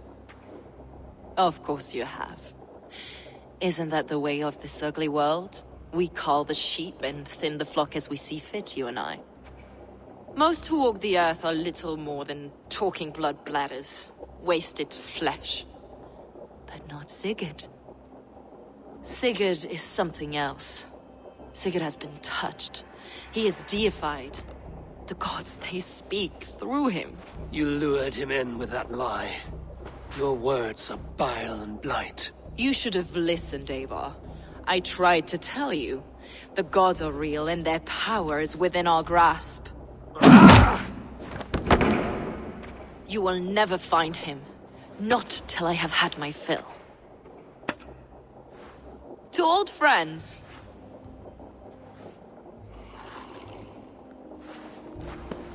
Of course you have. Isn't that the way of this ugly world? We cull the sheep and thin the flock as we see fit, you and I. Most who walk the earth are little more than talking blood bladders, wasted flesh. But not Sigurd. Sigurd is something else. Sigurd has been touched. He is deified. The gods, they speak through him. You lured him in with that lie. Your words are bile and blight. You should have listened, Eivor. I tried to tell you. The gods are real and their power is within our grasp. You will never find him. Not till I have had my fill. To old friends.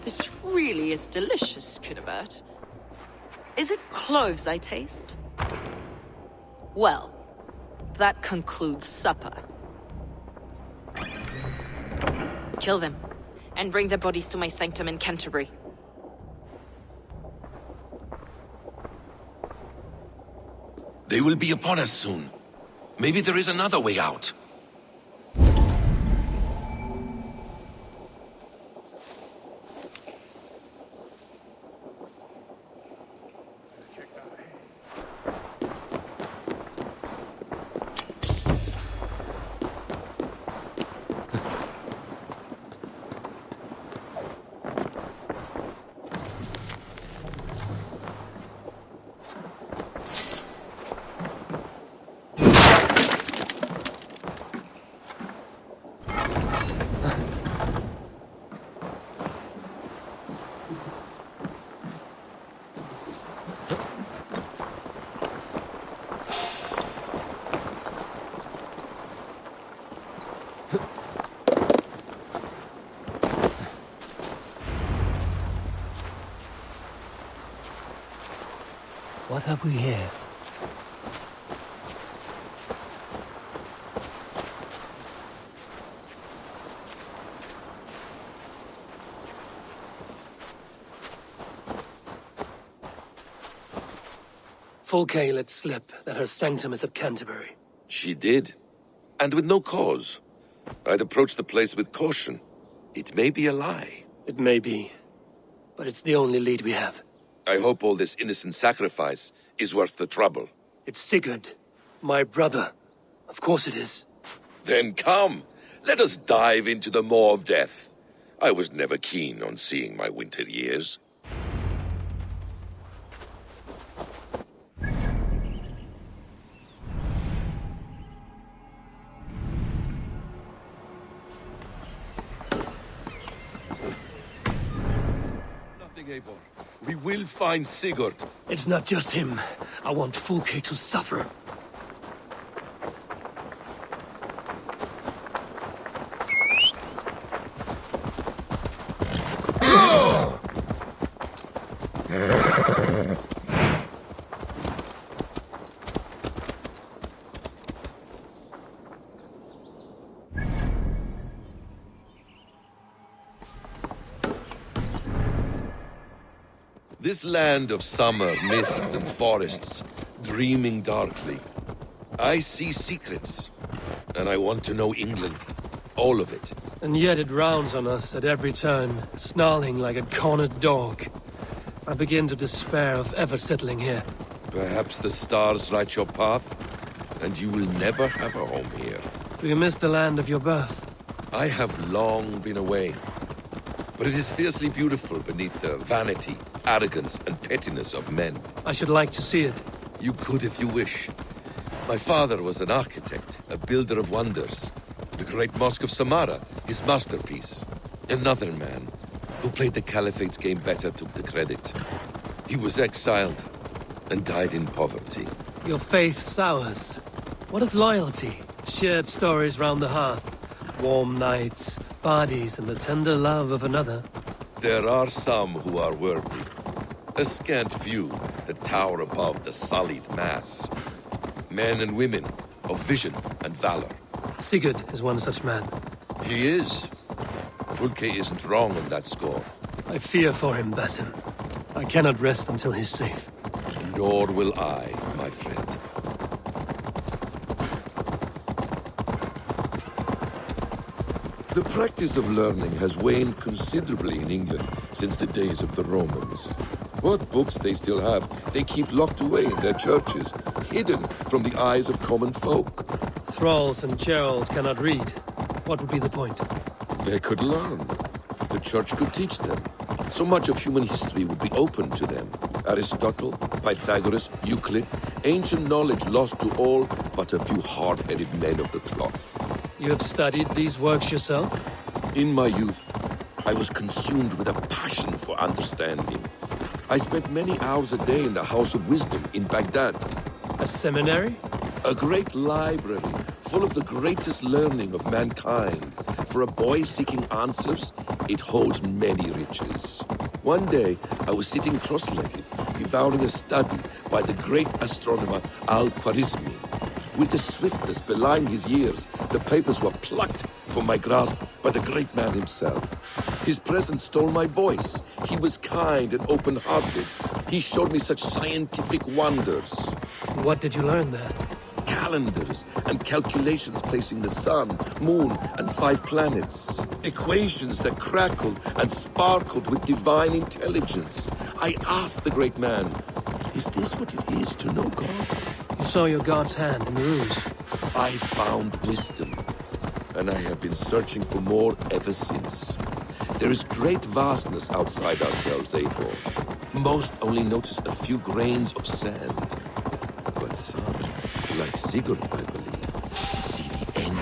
This really is delicious, Kinnabert. Is it cloves I taste? Well, that concludes supper. Kill them, and bring their bodies to my sanctum in Canterbury. They will be upon us soon. Maybe there is another way out. What have we here? Fulke let slip that her sanctum is at Canterbury. She did. And with no cause. I'd approach the place with caution. It may be a lie. It may be. But it's the only lead we have. I hope all this innocent sacrifice is worth the trouble. It's Sigurd. My brother. Of course it is. Then come. Let us dive into the maw of death. I was never keen on seeing my winter years. Nothing, Eivor. We will find Sigurd. It's not just him. I want Fulke to suffer. This land of summer, mists and forests, dreaming darkly. I see secrets, and I want to know England. All of it. And yet it rounds on us at every turn, snarling like a cornered dog. I begin to despair of ever settling here. Perhaps the stars write your path, and you will never have a home here. Do you miss the land of your birth? I have long been away, but it is fiercely beautiful beneath the vanity, arrogance, and pettiness of men. I should like to see it. You could if you wish. My father was an architect, a builder of wonders. The great Mosque of Samarra, his masterpiece. Another man, who played the Caliphate's game better, took the credit. He was exiled, and died in poverty. Your faith sours. What of loyalty? Shared stories round the hearth. Warm nights, bodies, and the tender love of another. There are some who are worthy. A scant few that tower above the sullied mass. Men and women of vision and valor. Sigurd is one such man. He is. Fulke isn't wrong on that score. I fear for him, Basim. I cannot rest until he's safe. Nor will I, my friend. The practice of learning has waned considerably in England since the days of the Romans. What books they still have, they keep locked away in their churches, hidden from the eyes of common folk. Thralls and Geralds cannot read. What would be the point? They could learn. The church could teach them. So much of human history would be open to them. Aristotle, Pythagoras, Euclid, ancient knowledge lost to all but a few hard-headed men of the cloth. You have studied these works yourself? In my youth, I was consumed with a passion for understanding. I spent many hours a day in the House of Wisdom in Baghdad. A seminary? A great library full of the greatest learning of mankind. For a boy seeking answers, it holds many riches. One day, I was sitting cross-legged, devouring a study by the great astronomer Al-Khwarizmi. With the swiftness belying his years, the papers were plucked from my grasp by the great man himself. His presence stole my voice. He was kind and open-hearted. He showed me such scientific wonders. What did you learn there? Calendars and calculations placing the sun, moon, and 5 planets. Equations that crackled and sparkled with divine intelligence. I asked the great man, is this what it is to know God? You saw your God's hand in the runes. I found wisdom, and I have been searching for more ever since. There is great vastness outside ourselves, Eivor. Most only notice a few grains of sand. But some, like Sigurd, I believe, see the end.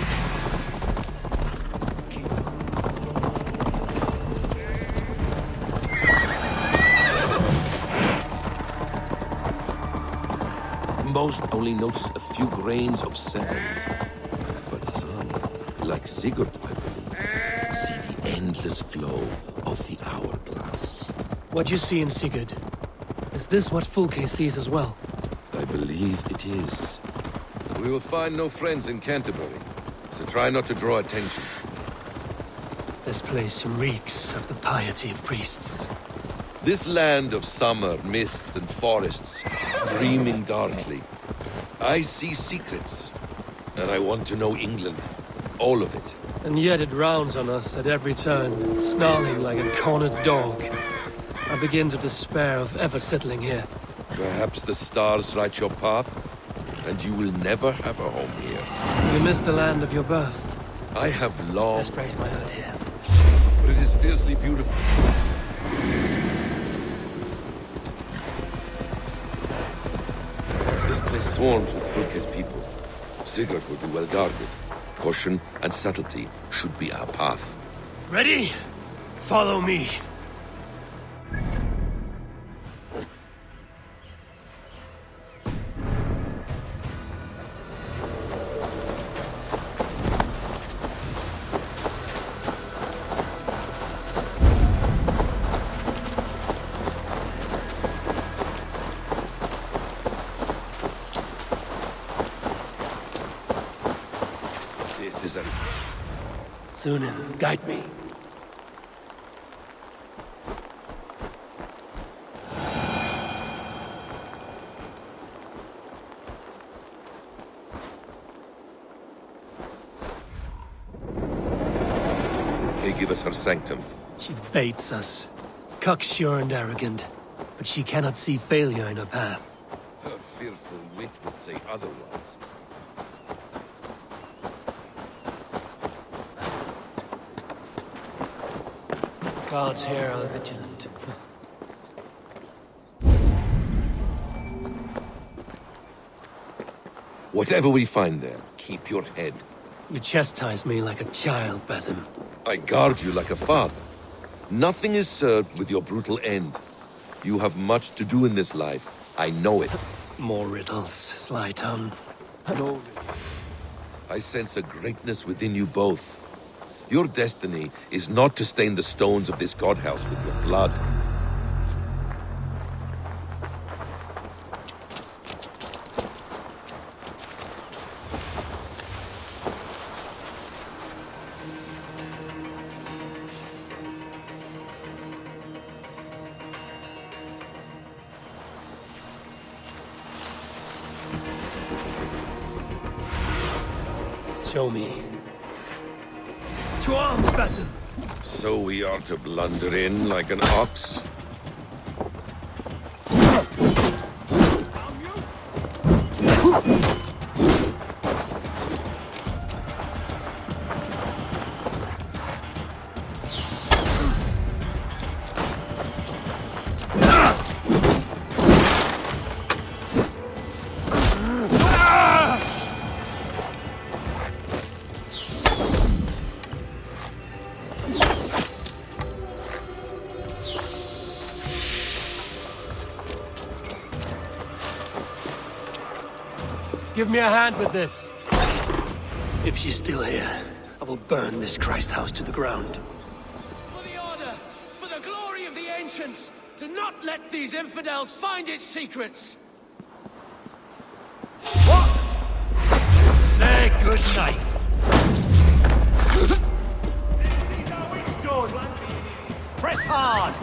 Most only notice a few grains of sand. But some, like Sigurd, I believe, see the endless flow of the hourglass. What you see in Sigurd, is this what Fulke sees as well? I believe it is. We will find no friends in Canterbury, so try not to draw attention. This place reeks of the piety of priests. This land of summer, mists, and forests, dreaming darkly. I see secrets, and I want to know England. All of it. And yet it rounds on us at every turn, snarling like a cornered dog. I begin to despair of ever settling here. Perhaps the stars write your path, and you will never have a home here. You missed the land of your birth. I have long... Let's raise my hood here. But it is fiercely beautiful. This place swarms with Fulke's people. Sigurd will be well guarded. Caution and subtlety should be our path. Ready? Follow me. Sunan, guide me. Fulke give us her sanctum. She baits us. Cocksure and arrogant. But she cannot see failure in her path. Her fearful wit would say otherwise. Guards here are vigilant. Whatever we find there, keep your head. You chastise me like a child, Basim. I guard you like a father. Nothing is served with your brutal end. You have much to do in this life, I know it. More riddles, sly tongue. No. I sense a greatness within you both. Your destiny is not to stain the stones of this godhouse with your blood. Show me. To arms, Basim! So we are to blunder in like an ox? Give me a hand with this. If she's still here, I will burn this Christ house to the ground. For the Order, for the glory of the Ancients, do not let these infidels find its secrets! What? Say good night. Press hard!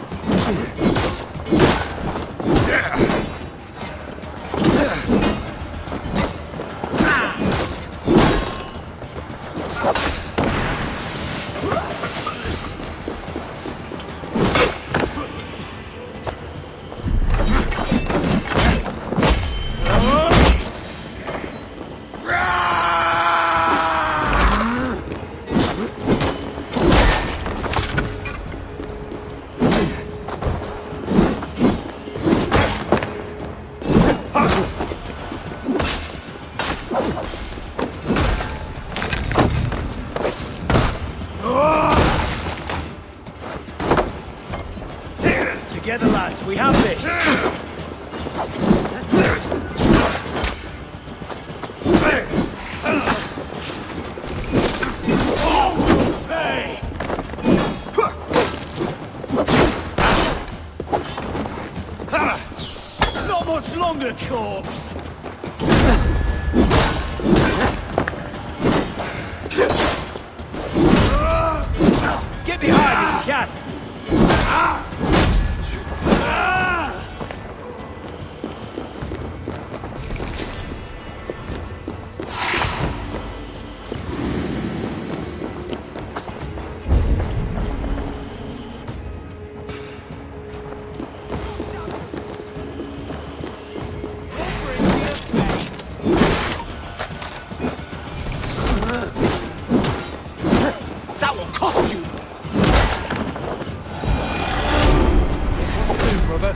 Together, lads, we have this! Hey! Not much longer, corpse! Get behind if you can! That will cost you! Brother.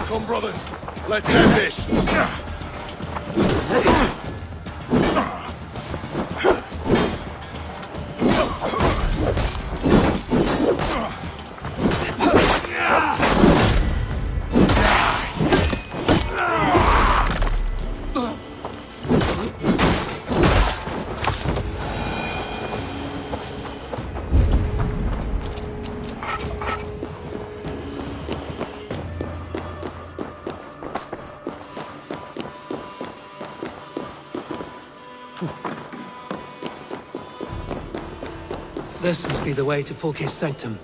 Come, brothers. Let's end this. This must be the way to Fulke's sanctum.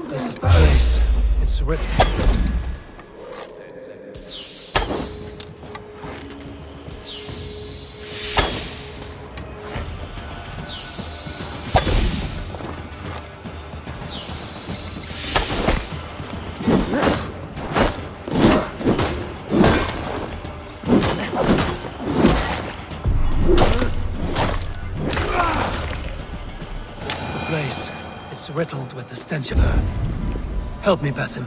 This is the place. It's written. riddled with the stench of her. Help me, Basim.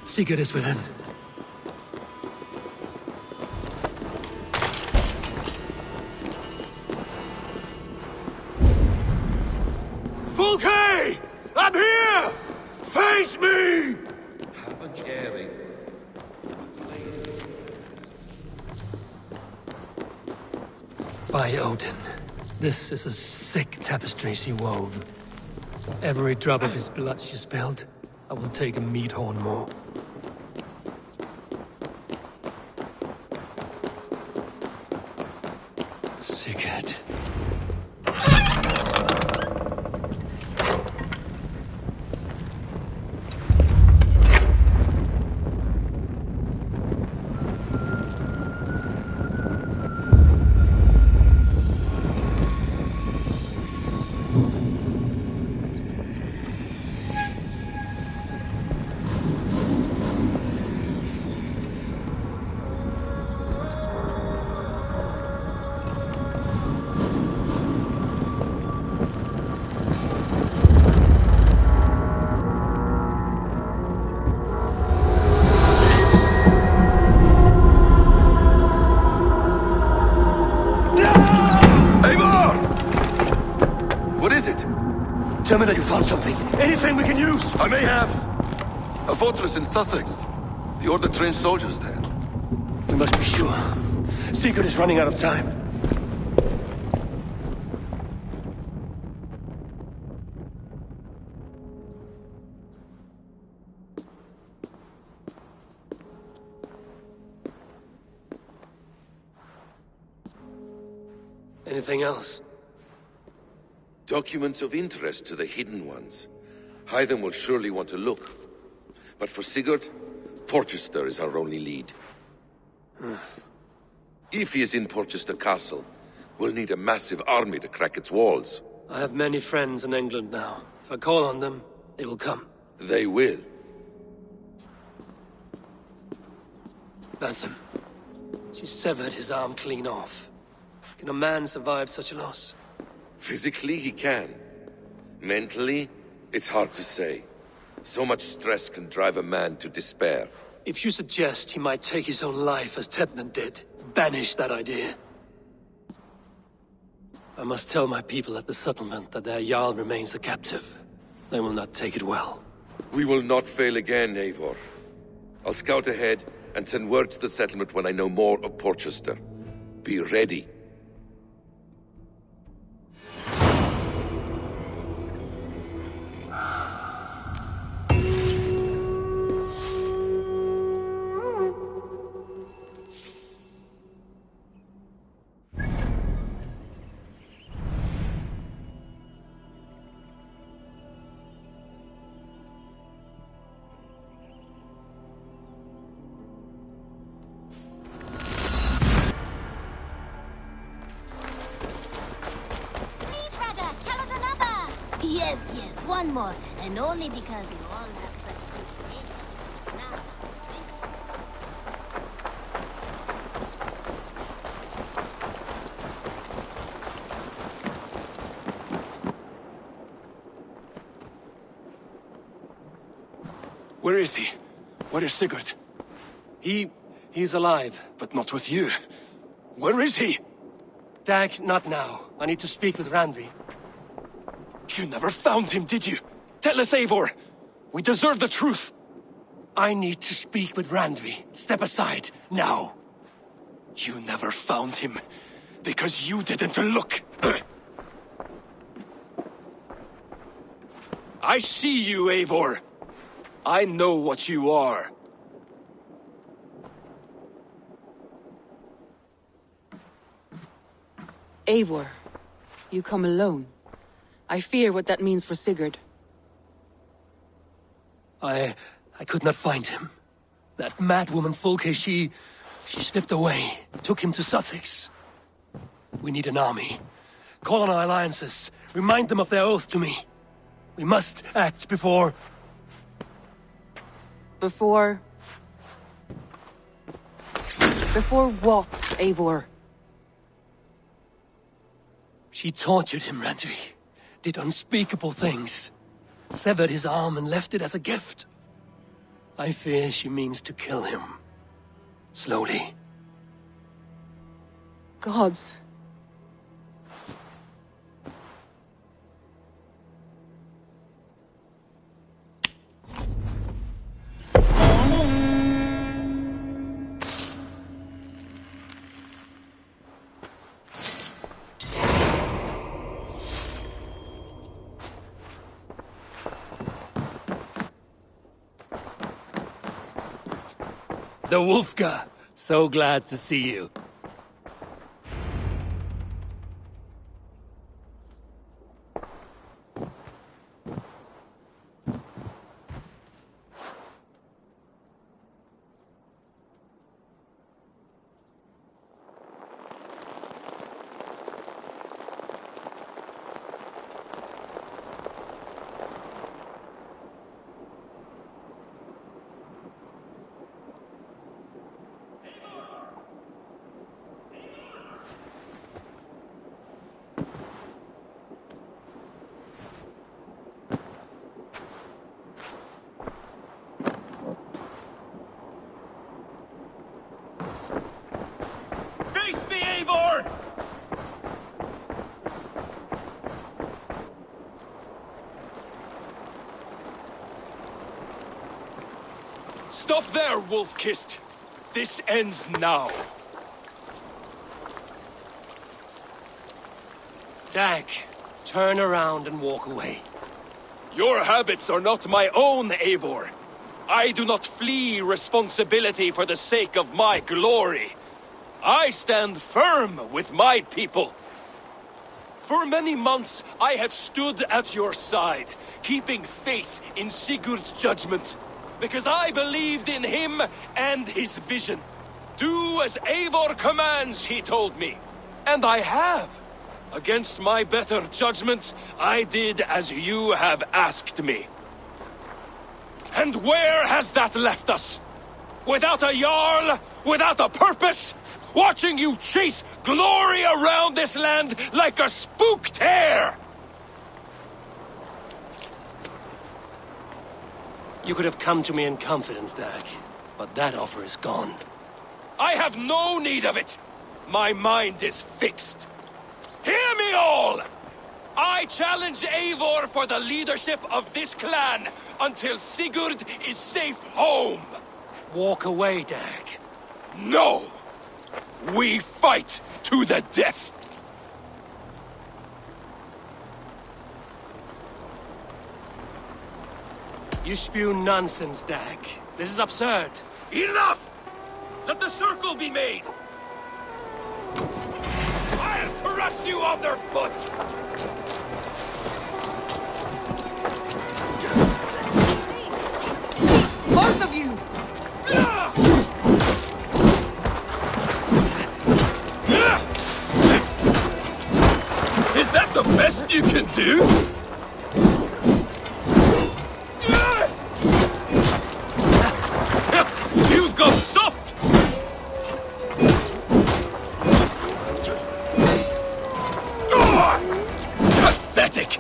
Sigurd is within. Fulke! I'm here! Face me! Have a care, Eivor. By Odin, this is a sick tapestry she wove. For every drop of his blood she spilled, I will take a meat horn more. Sigurd. Tell me that you found something. Anything we can use! I may have. A fortress in Sussex. The Order trained soldiers there. We must be sure. Sigurd is running out of time. Anything else? Documents of interest to the Hidden Ones. Hythen will surely want to look. But for Sigurd, Porchester is our only lead. If he is in Porchester Castle, we'll need a massive army to crack its walls. I have many friends in England now. If I call on them, they will come. They will. Basim. She severed his arm clean off. Can a man survive such a loss? Physically, he can. Mentally, it's hard to say. So much stress can drive a man to despair. If you suggest he might take his own life as Tedman did, banish that idea. I must tell my people at the settlement that their Jarl remains a captive. They will not take it well. We will not fail again, Eivor. I'll scout ahead and send word to the settlement when I know more of Porchester. Be ready. Yes, one more. And only because you all have such good taste. Now, Where is he? Where is Sigurd? He's alive. But not with you. Where is he? Dag, not now. I need to speak with Randvi. You never found him, did you? Tell us, Eivor! We deserve the truth! I need to speak with Randvi. Step aside, now! You never found him, because you didn't look! I see you, Eivor! I know what you are. Eivor, you come alone. I fear what that means for Sigurd. I could not find him. That madwoman Fulke, she slipped away, took him to Sussex. We need an army. Call on our alliances. Remind them of their oath to me. We must act before... Before what, Eivor? She tortured him, Randvi. Did unspeakable things. severed his arm and left it as a gift. I fear she means to kill him. Slowly. Gods. The Wolfka! So glad to see you. Face me, Eivor! Stop there, Wolf-Kissed! This ends now. Dag, turn around and walk away. Your habits are not my own, Eivor. I do not flee responsibility for the sake of my glory. I stand firm with my people. For many months, I have stood at your side, keeping faith in Sigurd's judgment, because I believed in him and his vision. Do as Eivor commands, he told me. And I have. Against my better judgment, I did as you have asked me. And where has that left us? Without a Jarl? Without a purpose? Watching you chase glory around this land like a spooked hare! You could have come to me in confidence, Dag, but that offer is gone. I have no need of it! My mind is fixed. Hear me all! I challenge Eivor for the leadership of this clan until Sigurd is safe home! Walk away, Dag. No! We fight to the death! You spew nonsense, Dag. This is absurd. Enough! Let the circle be made! I'll crush you underfoot! Both of you! Is that the best you can do? You've got soft! Pathetic!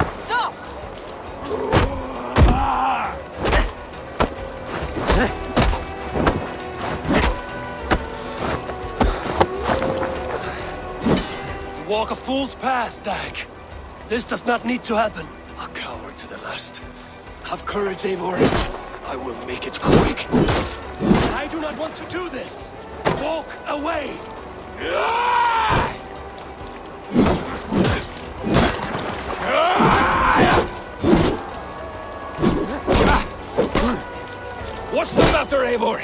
Stop! You walk a fool's path, Dag. This does not need to happen. A coward to the last. Have courage, Eivor. I will make it quick. I do not want to do this. Walk away. What's the matter, Eivor?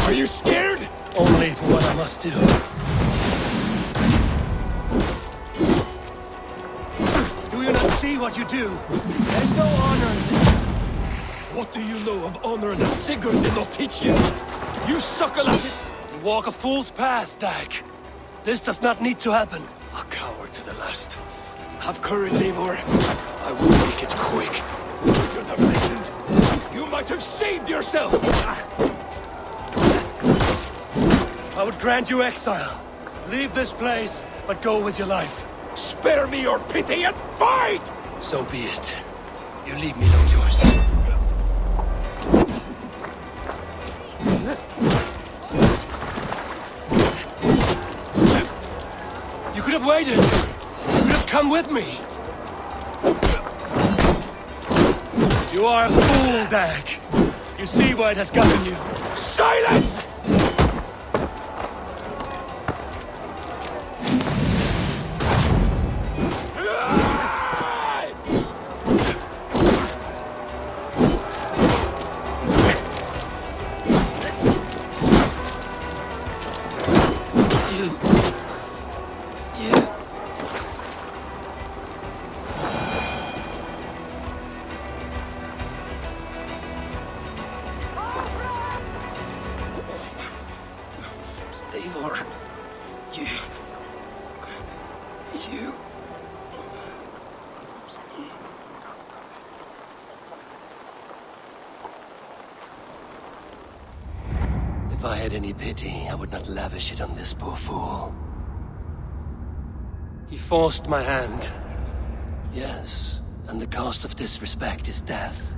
Are you scared? Only for what I must do. Do you not see what you do? There's no honor in this. What do you know of honor that Sigurd did not teach you? You suckle at it! You walk a fool's path, Dag. This does not need to happen. A coward to the last. Have courage, Eivor. I will make it quick. You should have listened. You might have saved yourself! I would grant you exile. Leave this place, but go with your life. Spare me your pity and fight! So be it. You leave me no choice. You could have waited. You could have come with me. You are a fool, Dag. You see where it has gotten you. Silence! Eivor, you... If I had any pity, I would not lavish it on this poor fool. He forced my hand. Yes, and the cost of disrespect is death.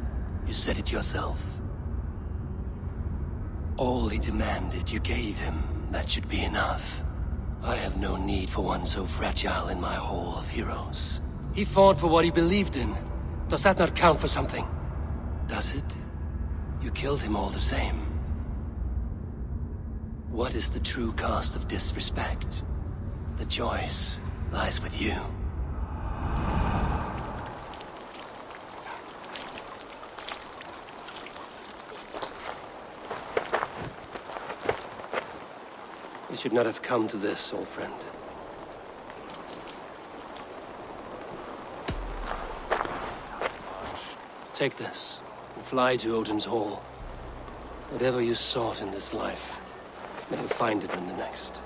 You said it yourself. All he demanded, you gave him. That should be enough. I have no need for one so fragile in my hall of heroes. He fought for what he believed in. Does that not count for something? Does it? You killed him all the same. What is the true cost of disrespect? The choice lies with you. We should not have come to this, old friend. Take this, and fly to Odin's Hall. Whatever you sought in this life, may you find it in the next.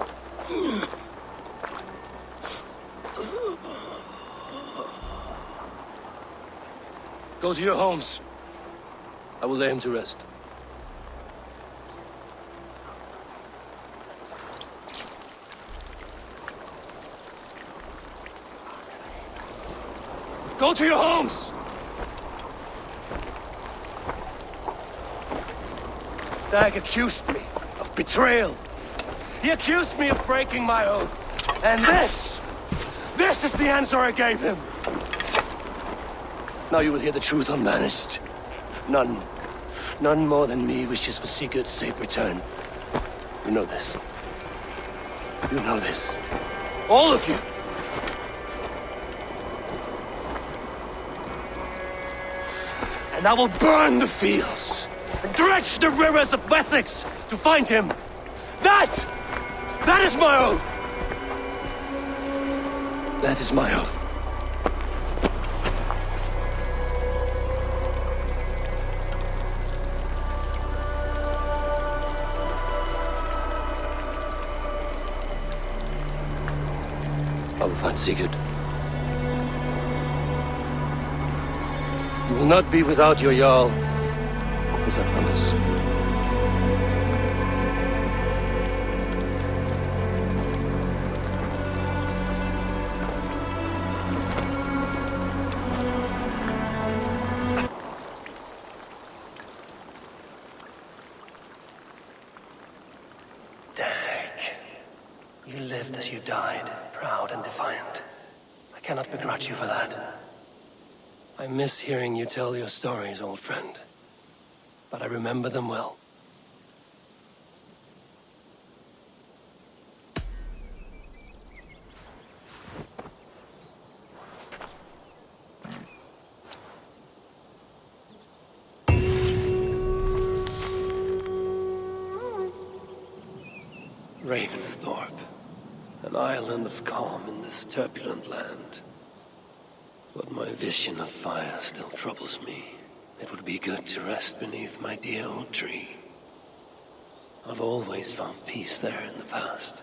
Go to your homes. I will lay him to rest. Go to your homes! Dag accused me of betrayal. He accused me of breaking my oath. And this is the answer I gave him. Now you will hear the truth unbanished. None more than me wishes for Sigurd's safe return. You know this. You know this. All of you. And I will burn the fields and dredge the rivers of Wessex to find him. That is my oath. That is my oath. I will find Sigurd. You will not be without your Jarl, as I promise. You lived as you died, proud and defiant. I cannot begrudge you for that. I miss hearing you tell your stories, old friend. But I remember them well. Ravensthorpe. An island of calm in this turbulent land. But my vision of fire still troubles me. It would be good to rest beneath my dear old tree. I've always found peace there in the past.